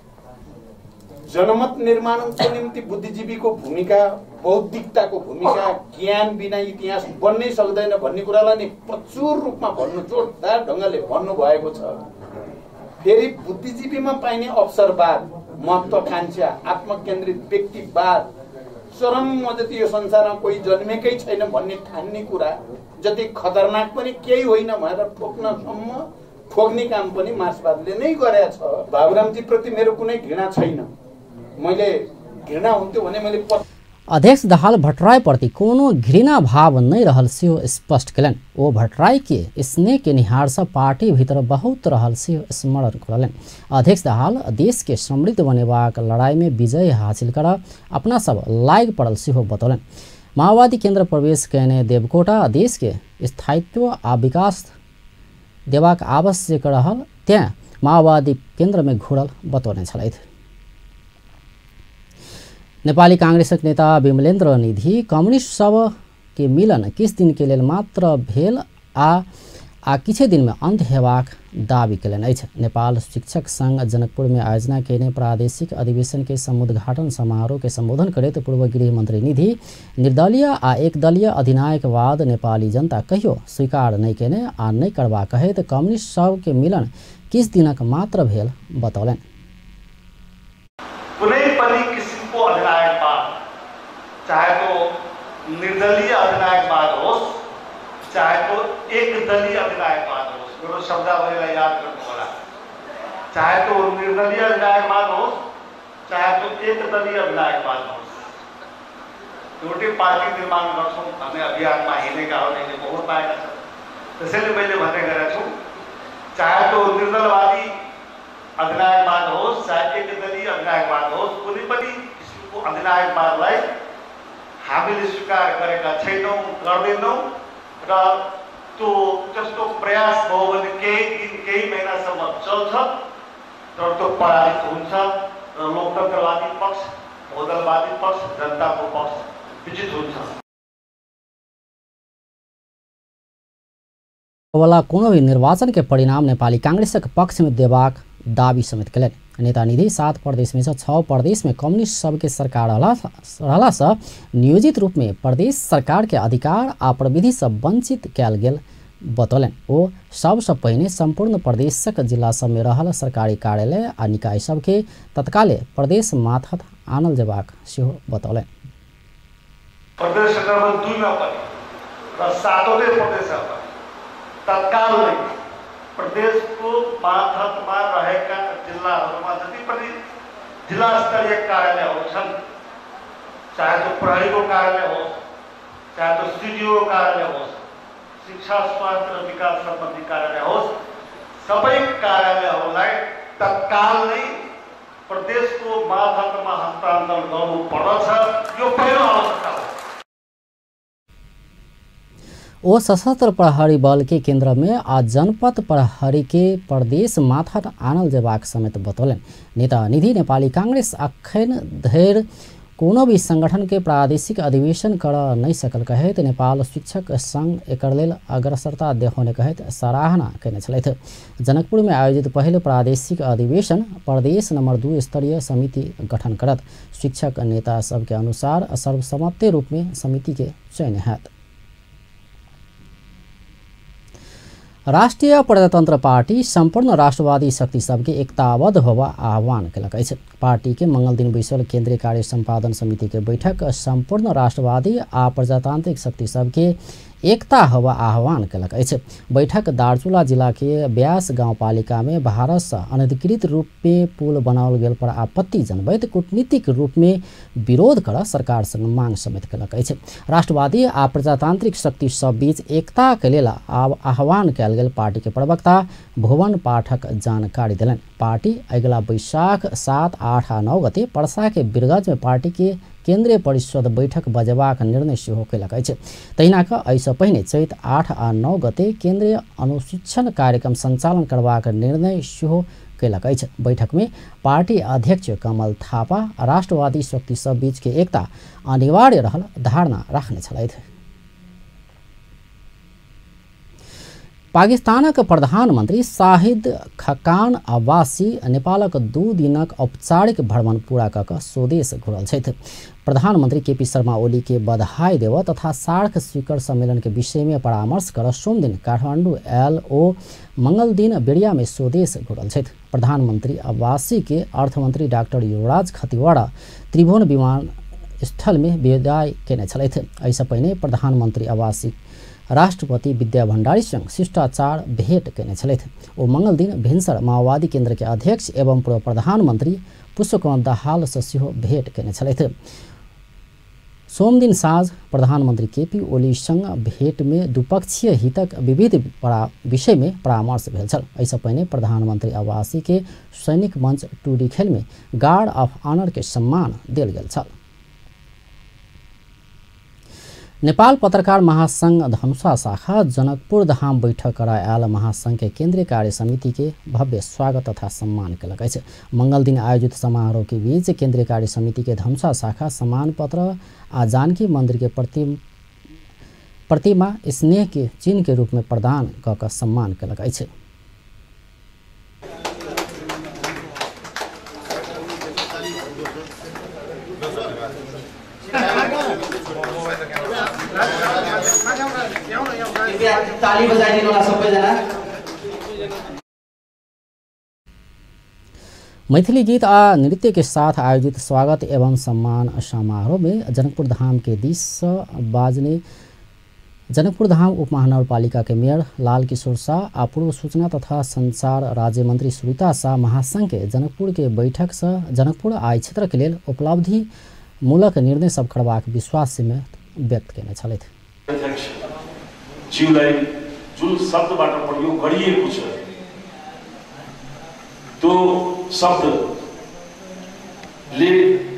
जनमत निर्माणको निम्ति बुद्धिजीवीको भूमिका, बौद्धिकताको भूमिका, ज्ञान बिना इतिहास बन्नै सक्दैन भन्ने कुरालाई नै प्रचुर रूपमा भन्नु, जोरदार ढङ्गले भन्नुभएको छ। फेरि बुद्धिजीवीमा पाइने अवसरवाद, महत्त्वाकांक्षा, आत्मकेन्द्रित व्यक्तिवाद, चरममा जति यो संसारमा कोही जन्मेकै छैन भन्ने ठान्ने कुरा जति खतरनाक पनि केही होइन भनेर ठोक्नसम्म ठोक्ने काम पनि मार्क्सवादले नै गरेको छ। बाबुरामजी प्रति मेरो कुनै घृणा छैन। मैले घृणा हुन्थ्यो भने मैले अध्यक्ष दाहाल भट्टराई प्रति कोनो घृणा भाव नहीं रहल सेहो स्पष्ट कयलनि। ओ भट्टराई के स्नेह के निहार से पार्टी भीतर बहुत रहल सेहो स्मरण करलनि। अध्यक्ष दाहाल देश के समृद्ध बनेबाक लड़ाई में विजय हासिल कर अपना सब लायक पड़ल सेहो बतौलनि। माओवादी केन्द्र प्रवेश कयने देवकोटा देश के स्थायित्व आ विकास देबाक आवश्यक रहल त्यहाँ माओवादी केन्द्र में घुरल बतौने छलथि। नेपाली कांग्रेसक नेता विमलेन्द्र निधि कम्युनिस्ट सब के मिलन किछ दिन के लेल मात्र भेल आ किछे दिन में अंत हेबाक दावी कयलनि अछि। नेपाल शिक्षक संघ जनकपुर में आयोजना केने प्रादेशिक अधिवेशन के समुद्घाटन समारोह के संबोधन करैत पूर्व गृह मंत्री निधि निर्दलीय आ एकदलीय अधिनायकवाद नेपाली जनता कहियो स्वीकार नहीं केने आ नहीं करबा कहैत कम्युनिस्ट सब के मिलन किछ दिनक मात्र भेल बतौलनि। कुनै पनि किसिमको अधिनायकवाद, चाहे तो निर्दलीय अधिनायकवाद होस्, चाहे तो एकदलीय अधिनायकवाद होस्, मेरो शब्दावलीलाई याद गर्नु होला, चाहे तो निर्दलीय अधिनायकवाद होस्, चाहे तो एकदलीय अधिनायकवाद होस्, एउटै पार्टी निर्माण गर्छौँ भन्ने अभियानमा हिँडेकाहरूले बहुत पाएका छन्। त्यसैले मैले भन्ने गरेको छु, चाहे तो निर्दलवादी अधिनायकवाद होस्, चाहे एकदलीय अधिनायकवाद होस्, कुनै पनि किसिमको अधिनायकवादलाई हामीले स्वीकार गरेका छैनौँ, गर्दैनौँ र त्यो जस्तो प्रयास भयो भने केही दिन केही महिनासम्म चल्छ तर त्यो पराजित हुन्छ र लोकतन्त्रवादी पक्ष, बहुदलवादी पक्ष, जनताको पक्ष विजित हुन्छ। वाला कोनो भी निर्वाचन के परिणाम नेपाली कांग्रेसक पक्ष में देबाक दावी समेत कलन। नेता निधि 7 प्रदेश में 6 प्रदेश में कम्युनिस्ट सबके सरकार रहला से नियोजित रूप में प्रदेश सरकार के अधिकार आ प्रविधि से वंचित कयल गेल बतौलन। ओ सबसे पहिने संपूर्ण प्रदेशक जिला सब में रहल सरकारी कार्यालय आ निकाय सबके तत्काले प्रदेश माथत आनल जेबाक सेहो बतौलन। प्रदेश नंबर 2 में पनि र 7वटै प्रदेशमा तत्काल प्रदेशको माथतमा रहेका जिल्लाहरूमा जति पनि जिल्ला स्तरीय कार्यालयहरू छन्, चाहे त्यो प्रहरीको कार्यालय होस्, चाहे त्यो सिडिओ कार्यालय होस्, शिक्षा स्वास्थ्य र विकास सम्बन्धी कार्यालय होस्, सबै कार्यालयहरूलाई तत्काल नै प्रदेशको माथतमा हस्तान्तरण गर्नुपर्दछ। यो पहिलो आवश्यकता हो। ओ सशस्त्र प्रहरी बल के केंद्र में आ जनपद प्रहरी के प्रदेश माथत आनल जेबाक समेत बतौलन। नेता निधि नेपाली कांग्रेस अखन धरि कोनो भी संगठन के प्रादेशिक अधिवेशन कर नहीं सकल कहैत नेपाल शिक्षक संघ एकर लेल अग्रसरता देखाउने कहैत सराहना कयने छलथि। जनकपुर में आयोजित पहिलो प्रादेशिक अधिवेशन प्रदेश नंबर 2 स्तरीय समिति गठन करत शिक्षक नेता सबके अनुसार सर्वसम्मत रूप में समिति के चयन हैत। राष्ट्रीय प्रजातंत्र पार्टी संपूर्ण राष्ट्रवादी शक्ति सबके एकताबद्ध होवा आह्वान कयलक अछि। पार्टी के मंगल दिन बैसल केंद्रीय कार्य संपादन समिति के बैठक संपूर्ण राष्ट्रवादी आ प्रजातांत्रिक शक्ति सबके एकता होवा आह्वान कयलक अछि। बैठक दार्चुला जिला के ब्यास गाउँपालिका में भारत से अनधिकृत रूप में पुल बनाओल गेल पर आपत्ति जनबैत कूटनीतिक रूप में विरोध कर सरकार संग मांग समेत कयलक अछि। राष्ट्रवादी आ प्रजातांत्रिक शक्ति सब बीच एकता के लेल आह्वान कयल गेल पार्टी के प्रवक्ता भुवन पाठक जानकारी दिलन। पार्टी अगिला बैशाख 7, 8 आ 9 गते पर्सा के बिरगंज में पार्टी के केंद्रीय परिषद बैठक बजेबाक निर्णय सेहो कयलक अछि। तहिना कऽ एहिसँ पहिने चैत 8 आ 9 गते केंद्रीय अनुशिक्षण कार्यक्रम संचालन करबाक निर्णय सेहो कयलक अछि। बैठक में पार्टी अध्यक्ष कमल थापा राष्ट्रवादी शक्ति सब बीच के एकता अनिवार्य रहल धारणा राखने छलथि। पाकिस्तानक प्रधानमंत्री शाहिद खकान अब्बासी नेपालक 2 दिनक औपचारिक भ्रमण पूरा कऽ कऽ स्वदेश घुरल छथि। प्रधानमंत्री केपी शर्मा ओली के बधाई देव तथा सार्क शिखर सम्मेलन के विषय में परामर्श कर सोम दिन काठमांडू आयल ओ मंगल दिन बेड़िया में स्वदेश घुरल छथि। प्रधानमंत्री अब्बासी के अर्थमंत्री डॉक्टर युवराज खतिवड़ा त्रिभुवन विमानस्थल में विदाई केने छलथि। एहिसँ पहिने प्रधानमंत्री अब्बासी राष्ट्रपति विद्या भण्डारी संग शिष्टाचार भेंट केने छलथि। ओ मंगल दिन भिनसर माओवादी केंद्र के अध्यक्ष एवं पूर्व प्रधानमंत्री पुष्पकमल दाहाल से सेहो भेंट केने छलथि। सोम दिन साँझ प्रधानमंत्री केपी ओली संग भेंट में द्विपक्षीय हितक विविध विषय में परामर्श भेल छल। एहिसँ पहिने प्रधानमंत्री आवासी के सैनिक मंच टूडी खेल में गार्ड ऑफ ऑनर के सम्मान देल गेल छल। नेपाल पत्रकार महासंघ धनुषा शाखा जनकपुर धाम बैठक कराय आयल महासंघ के केंद्रीय कार्य समिति के भव्य स्वागत तथा सम्मान कयलक अछि। मंगल दिन आयोजित समारोह के बीच केंद्रीय कार्य समिति के धनुषा शाखा सम्मान पत्र आ जानकी मंदिर के प्रतिमा स्नेह के चिन्ह के रूप में प्रदान कऽ कऽ सम्मान कयलक अछि। ताली बजाइदिनु होला सबैजना। मैथिली गीत आ नृत्य के साथ आयोजित स्वागत एवं सम्मान समारोह में जनकपुर धाम के दिस बाजने जनकपुर धाम उप महानगरपालिका के मेयर लाल किशोर शाह आ पूर्व सूचना तथा संचार राज्य मंत्री सुनीता शाह महासंघ के जनकपुर के बैठक से जनकपुर आ क्षेत्र के लेल उपलब्धि मूलक निर्णय सब करबाक विश्वास में व्यक्त केने छलथि। जीवलाई जुन शब्दबाट प्रयोग गरिएको छ त्यो शब्दले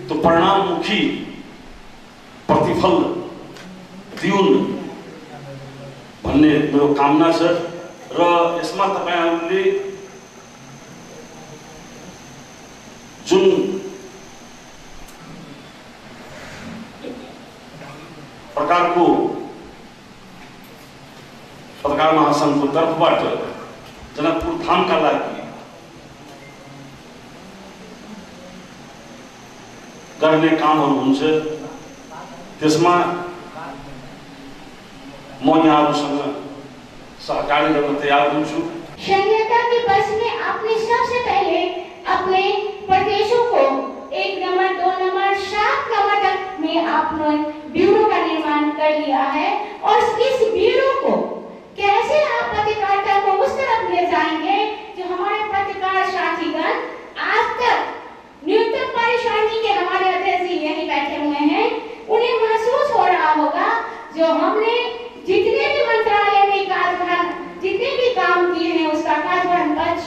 त्यो परिणाममुखी प्रतिफल दिउन् भन्ने मेरो कामना छ र यसमा तपाईहरुले जुन प्रकारको पत्रकार महासंघको तर्फबाट जनकपुर धामका लागि गर्ने कामहरू हुन्छ त्यसमा म यहाँहरूसँग सहकारी गर्न तयार हुन्छु। संहिता के पक्ष में आपने सबसे पहले अपने प्रदेशों को 1 नंबर 2 नंबर 7 नंबर तक में आपने ब्यूरो का निर्माण कर लिया है और इस ब्यूरो को कैसे आप पत्रकारिता को उस तरफ ले जाएंगे जो हमारे पत्रकार साथीगण आज तक न्यूनतम परेशानी के हमारे अध्यक्ष जी यहीं बैठे हुए हैं, उन्हें महसूस हो रहा होगा जो हमने जितने भी मंत्रालय में कार्यभार जितने भी काम किए हैं उसका कार्यभार पक्ष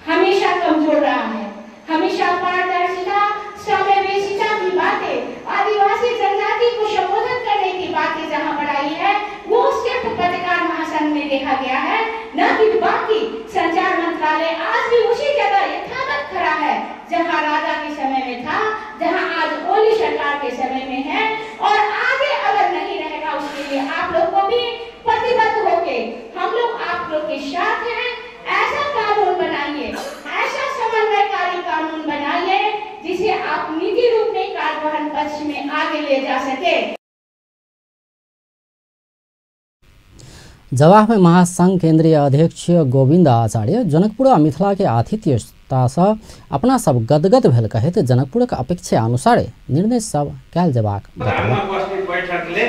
हमेशा कमजोर रहा है। हमेशा पारदर्शिता समावेशिता की बातें आदिवासी जनजाति को संबोधित करने की बातें जहां बढ़ाई है वो सिर्फ पत्रकार महासंघ में देखा गया है, न कि बाकी संचार मंत्रालय आज भी उसी जगह यथावत खड़ा है जहां राजा के समय में था, जहां आज ओली सरकार के समय में है और आगे अगर नहीं रहेगा उसके लिए आप लोग को भी प्रतिबद्ध होके हम लोग आप लोग के साथ हैं। ऐसा कानून बनाइए, ऐसा समन्वयकारी कानून बनाइए जिसे आप नीति रूप में कार्यवाहन पक्ष में आगे ले जा सके। जवाब में महासंघ केंद्रीय अध्यक्ष गोविंद आचार्य जनकपुर आ मिथिला के आतिथ्यता से अपना सब गदगद भेल कहैत जनकपुरक अपेक्षा अनुसार निर्णय सब कयल जेबाक बैठकले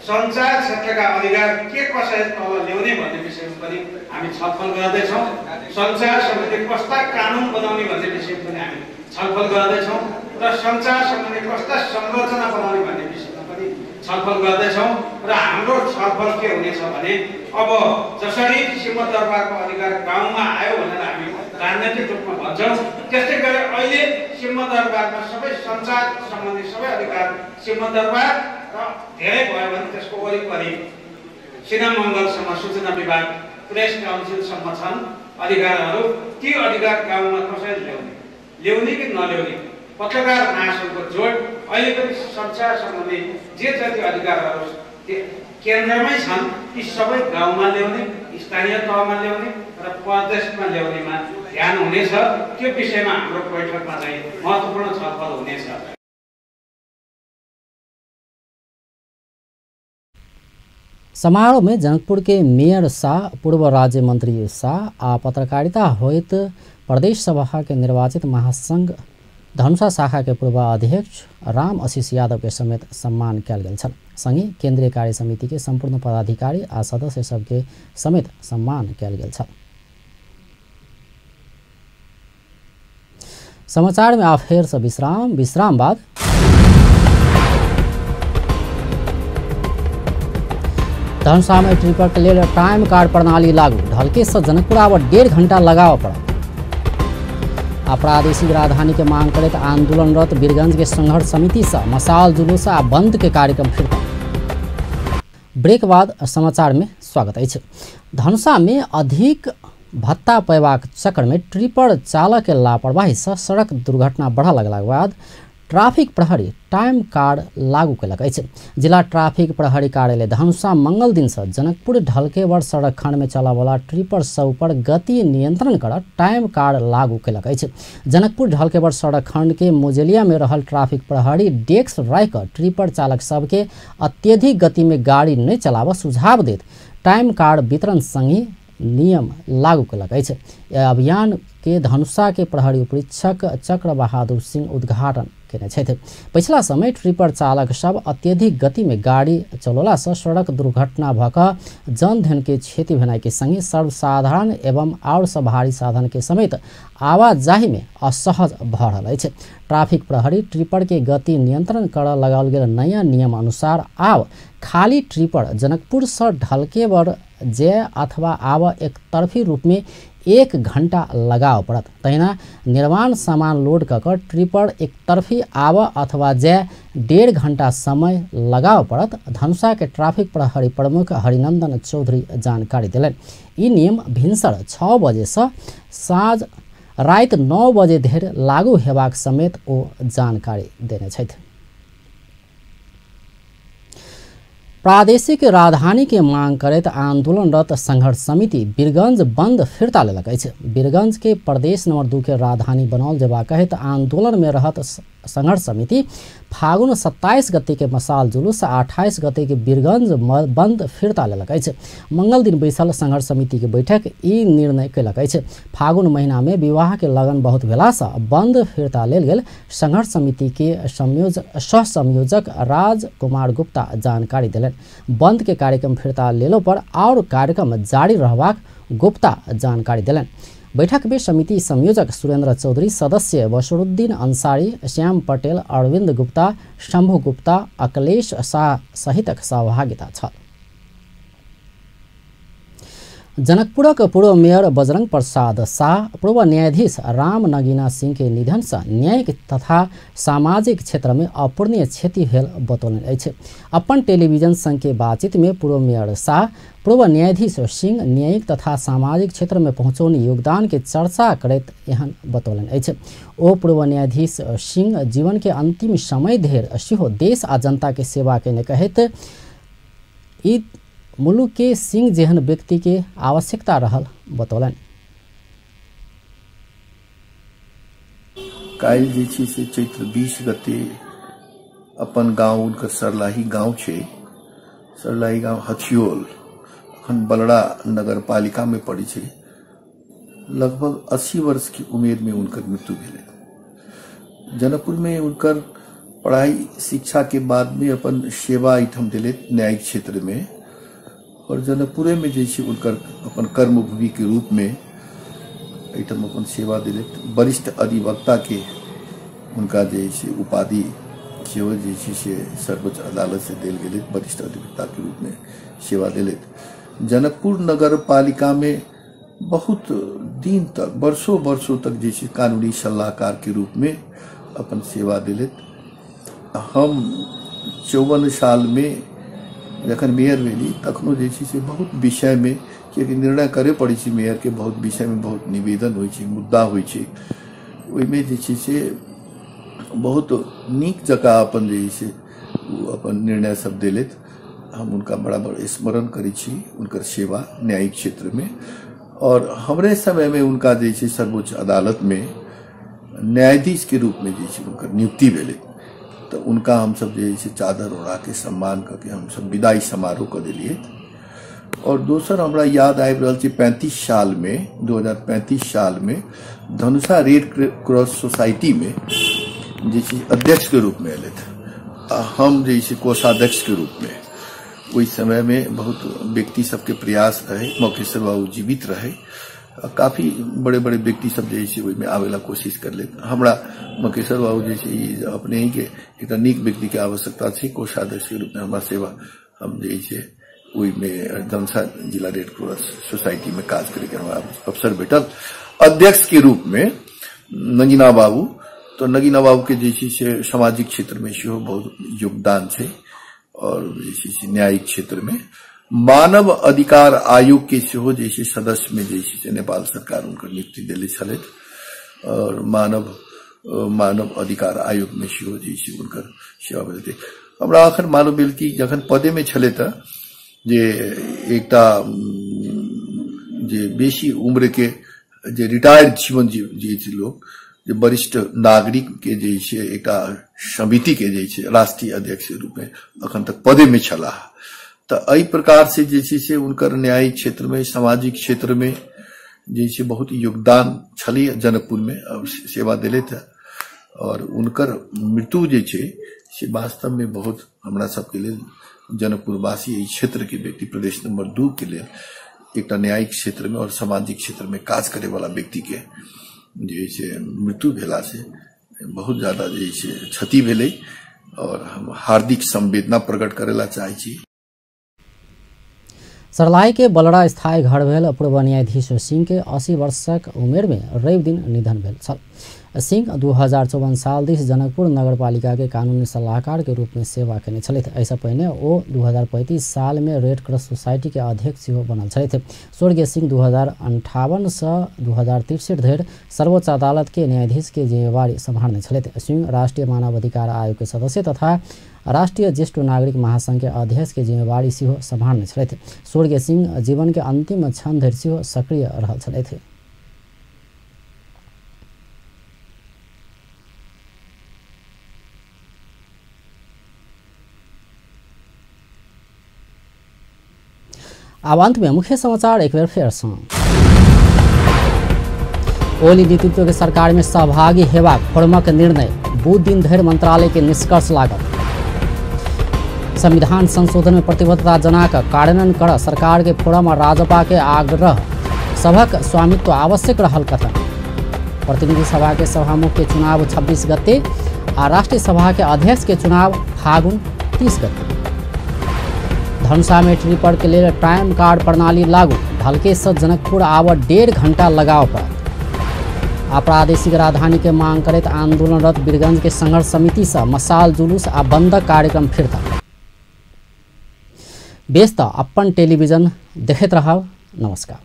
संचार क्षेत्रका अधिकार के कसरी तल ल्याउने भन्ने विषयमा पनि हामी छलफल गर्दैछौँ। संचार सम्बन्धी कस्ता कानुन बनाउने भन्ने विषयमा पनि हामी छलफल गर्दैछौँ र संचार सम्बन्धी कस्ता संरचना बनाउने भन्ने विषयमा पनि छलफल गर्दैछौँ र हाम्रो छलफल के हुनेछ भने अब जसरी सिंहदरबारको अधिकार गाउँमा आयो भनेर हामी राजनैतिक रूपमा भन्छौँ त्यस्तै गरी अहिले सिंहदरबारमा सबै संचार सम्बन्धी सबै अधिकार सिंहदरबार र धेरै भयो भने त्यसको वरिपरि सिनामङ्गलसम्म सूचना विभाग प्रेस काउन्सिलसम्म छन् अधिकारहरू। ती अधिकार गाउँमा कसरी ल्याउने कि नल्याउने पत्रकार महासंघको जोड अहिले पनि संचार सम्बन्धी जे जति अधिकारहरू केन्द्रमै छन् ती सबै गाउँमा ल्याउने, स्थानीय तहमा ल्याउने र प्रदेशमा ल्याउनेमा ध्यान हुनेछ। त्यो विषयमा हाम्रो बैठकमा चाहिँ महत्त्वपूर्ण छलफल हुनेछ। समारोह में जनकपुर के मेयर शाह, पूर्व राज्य मंत्री शाह आ पत्रकारिता होइत प्रदेश सभा के निर्वाचित महासंघ धनुषा शाखा के पूर्व अध्यक्ष राम आशीष यादव के समेत सम्मान कयल गेल छल। संगे केंद्रीय कार्य समिति के संपूर्ण पदाधिकारी आ सदस्य सबके समेत सम्मान कयल गेल छल। समाचार में आप फेर से विश्राम बाद धनुषा में ट्रिपर के लिए टाइम कार्ड प्रणाली लागू, ढलके से जनकपुर आब 1.5 घंटा लगाव पड़ा। प्रादेशिक राजधानी के मांग करते आंदोलनरत वीरगंज के संघर्ष समिति से मसाल जुलूस आ बंद के कार्यक्रम फिरता। ब्रेक बाद समाचार में स्वागत है। धनुषा में अधिक भत्ता पैबाक चक्कर में ट्रिपर चालक के लापरवाही से सड़क दुर्घटना बढ़ा लगला के बाद ट्राफिक प्रहरी टाइम कार्ड लागू कयलक अछि। जिला ट्राफिक प्रहरी कार्यालय धनुषा मंगल दिन से जनकपुर ढलकेवर सड़क खंड में चला वाला ट्रिपर सब पर गति नियंत्रण कर टाइम कार्ड लागू कयलक अछि। जनकपुर ढलकेवर सड़क खंड के मोजेलिया में रहल ट्राफिक प्रहरी डेस्क राख ट्रिपर चालक सबके अत्यधिक गति में गाड़ी नहीं चलाव सुझाव देत टाइम कार्ड वितरण संगी नियम लागू कयलक अछि। अभियान के धनुषा के प्रहरी उपरीक्षक चक्र बहादुर सिंह उद्घाटन केने छथि। पिछला समय ट्रिपर चालक सब अत्यधिक गति में गाड़ी चलौला से सड़क दुर्घटना भक जनधन के क्षति भेनाई के संगे सर्वसाधारण एवं और सब भारी साधन के समेत आवाजाही में असहज भ रहल अछि। ट्राफिक प्रहरी ट्रिपर के गति नियंत्रण कर लगाओल गेल नया नियम अनुसार आब खाली ट्रिपर जनकपुर से ढलकेवर जय अथवा आब एक तरफी रूप में 1 घंटा लगाव पड़त। तहिना निर्माण सामान लोड कर ट्रिपर एक तरफी आव अथवा जय 1.5 घंटा समय लगाव पड़त। धनुषा के ट्राफिक प्रहरी प्रमुख हरिनंदन चौधरी जानकारी दिलन। ई नियम भिनसर 6 बजे से साँझ रात 9 बजे धरि लागू हेबाक समेत ओ जानकारी देने छथि। प्रादेशिक राजधानी के मांग करते आंदोलनरत संघर्ष समिति वीरगंज बंद फिरता लेलक अछि। वीरगंज के प्रदेश नंबर 2 के राजधानी बनाओल जेबा कहत आंदोलन में रहत संघर्ष समिति फागुन 27 गते के मसाल जुलूस 28 गते के वीरगंज बंद फिरता लेलक अछि। मंगल दिन बैसल संघर्ष समिति के बैठक ई निर्णय कयलक अछि। फागुन महीना में विवाह के लगन बहुत भेला से बंद फिरता लेल गेल संघर्ष समिति के सह संयोजक राज कुमार गुप्ता जानकारी देलनि। बंद के कार्यक्रम फिरता लेलो पर और कार्यक्रम जारी रहबाक गुप्ता जानकारी देलनि। बैठक में समिति संयोजक सुरेंद्र चौधरी, सदस्य बशरुद्दीन अंसारी, श्याम पटेल, अरविंद गुप्ता, शंभु गुप्ता, अखिलेश शाह सहितक सहभागिता छ। जनकपुरक पूर्व मेयर बजरंग प्रसाद शाह पूर्व न्यायाधीश राम नगीना सिंह के निधन से न्यायिक तथा सामाजिक क्षेत्र में अपूरणीय क्षति भेल बतौलन अछि। अपन टेलीविजन संग के बातचीत में पूर्व मेयर शाह पूर्व न्यायाधीश सिंह न्यायिक तथा सामाजिक क्षेत्र में पहुँचौनी योगदान के चर्चा करैत एहन बतौलन अछि। ओ पूर्व न्यायाधीश सिंह जीवन के अंतिम समय धरि सेहो देश आ जनता के सेवा केने कहैत ई मुलुक के सिंह जेहन व्यक्ति के आवश्यकता रहल बतौलन। काल्हि जे छै से चैत्र 20 गते अपन गांव उनकर सरलाही गांव छै, सरलाही गांव हथियोल अखन बलड़ा नगर पालिका में पड़ी छै। लगभग 80 वर्ष की उम्र में उनकर मृत्यु भेलै। जनकपुर में उनकर पढ़ाई शिक्षा के बाद में अपन सेवा एहिठाम दिलैथ न्यायिक क्षेत्र में, और जनकपुरे में जैसे उनकर अपन कर्मभूमि के रूप में एहिठाम अपन सेवा दिलैथ। वरिष्ठ अधिवक्ता के उनका जैसे उपाधि सेहो जैसे से सर्वोच्च अदालत से देल गेलै, वरिष्ठ अधिवक्ता के रूप में सेवा दिलैथ। जनकपुर नगर पालिका में बहुत दिन तक वर्षों तक जैसे कानूनी सलाहकार के रूप में अपन सेवा दिलैथ। हम 54 साल में जखन मेयर भेली तखनो जे से बहुत विषय में कियाकि निर्णय करे पड़े छै, मेयर के बहुत विषय में बहुत निवेदन होय छै, मुद्दा होय छै, ओहिमे जे से बहुत नीक जगह अपन जे से अपन निर्णय सब दिलैथ। हम उनका बराबर स्मरण करै छी उनकर सेवा न्यायिक क्षेत्र में। और हमरे समय में उनका जे से सर्वोच्च अदालत में न्यायाधीश के रूप में जे से उनकर नियुक्ति भेलै, तो उनका हम सब जे से चादर ओढ़ा के सम्मान करके हम सब विदाई समारोह कर दिलिए। और दोसर हमरा याद आबि रहल छै 2035 साल में धनुषा रेड क्रॉस सोसाइटी में जे अध्यक्ष के रूप में अयले थे, हम जे कोषाध्यक्ष के रूप में। ओहि समय में बहुत व्यक्ति सबके प्रयास रहे, मौकेश्वर बाबू जीवित रहे, काफी बड़े बड़े व्यक्ति सब जैसे में आवेला कोशिश कर ले। हमरा मौकेश्वर बाबू जैसे अपने ही के एक नीक व्यक्ति के आवश्यकता थी, कोषाध्यक्ष के रूप में हमारा सेवा हम जैसे में धनुषा जिला रेड क्रॉस सोसाइटी में काज करे के हमारा अवसर भेटल। अध्यक्ष के रूप में नगीना बाबू, तो नगीना बाबू के जैसे से सामाजिक क्षेत्र में सेहो बहुत योगदान है, और जैसे न्यायिक क्षेत्र में मानव अधिकार आयोग के सेहो जैसे सदस्य में जैसे नेपाल सरकार उनकर नियुक्ति दिले छलै, और मानव अधिकार आयोग में सेहो जैसे उनकर सेवा भेलै। हमरा अखन मालूम भेल कि जखन पदे में छलै त जे एकटा जे बेसी उम्र के जे रिटायर्ड जीवन जी लोग जे वरिष्ठ नागरिक के जैसे एक समिति के जैसे राष्ट्रीय अध्यक्ष के रूप में अखन तक पदे में छला। तो एहि प्रकार से जैसे से उनकर न्यायिक क्षेत्र में सामाजिक क्षेत्र में जैसे बहुत योगदान छली जनकपुर में सेवा दिले थे, और उनकर मृत्यु जैसे से वास्तव में बहुत हमरा सबके लिए जनकपुरवासी एहि क्षेत्र के व्यक्ति प्रदेश नंबर 2 के लिए एक न्यायिक क्षेत्र में और सामाजिक क्षेत्र में काज करे वाला व्यक्ति के जैसे मृत्यु भेला से बहुत ज्यादा जैसे क्षति भेलै, और हम हार्दिक संवेदना प्रकट करेला चाहे छी। सरलाही के बलड़ा स्थायी घर भेल पूर्व न्यायाधीश सिंह के 80 वर्षक उमेर में रवि दिन निधन भेल छल। सिंह 2054 साल दिस जनकपुर नगरपालिका के कानूनी सलाहकार के रूप में सेवा केने छलथि। ऐसा पहिने ओ 2035 साल में रेड क्रॉस सोसाइटी के अध्यक्ष सेहो बनल छलथि। स्वर्गीय सिंह 2058 से 2063 धरि सर्वोच्च अदालत के न्यायाधीश के जिम्मेवारी सम्हाल्ने छलथि। सिंह राष्ट्रिय मानव अधिकार आयोग के सदस्य तथा राष्ट्रीय ज्येष्ठ नागरिक महासंघ के अध्यक्ष के जिम्मेवारी सेहो सम्हाल्ने छलथि। स्वर्गीय सिंह जीवन के अंतिम क्षण धरि सेहो सक्रिय रहल छलथि। अब अंत में मुख्य समाचार एक बार फिर से। ओली नेतृत्व के सरकार में सहभागी हेबाक फोरमक निर्णय बुध दिन धरि मंत्रालय के निष्कर्ष लागत। संविधान संशोधन में प्रतिबद्धता जनाकर कार्यान्वयन कर सरकार के फोरम और राजपा के आग्रह सभक स्वामित्व आवश्यक रहल कथन। प्रतिनिधि सभा के सभामुख के चुनाव 26 गते और राष्ट्रीय सभा के अध्यक्ष के चुनाव फागुन 30 गते। धनुषा में ट्रिपर के लिए टाइम कार्ड प्रणाली लागू, ढलकेश्वर जनकपुर आब 1.5 घंटा लगाव पड़त। प्रादेशिक राजधानी के मांग करते आंदोलनरत वीरगंज के संघर्ष समिति से मसाल जुलूस आ बंदक कार्यक्रम फिरता। बेस त अपन टेलीविजन देखते रहब। नमस्कार।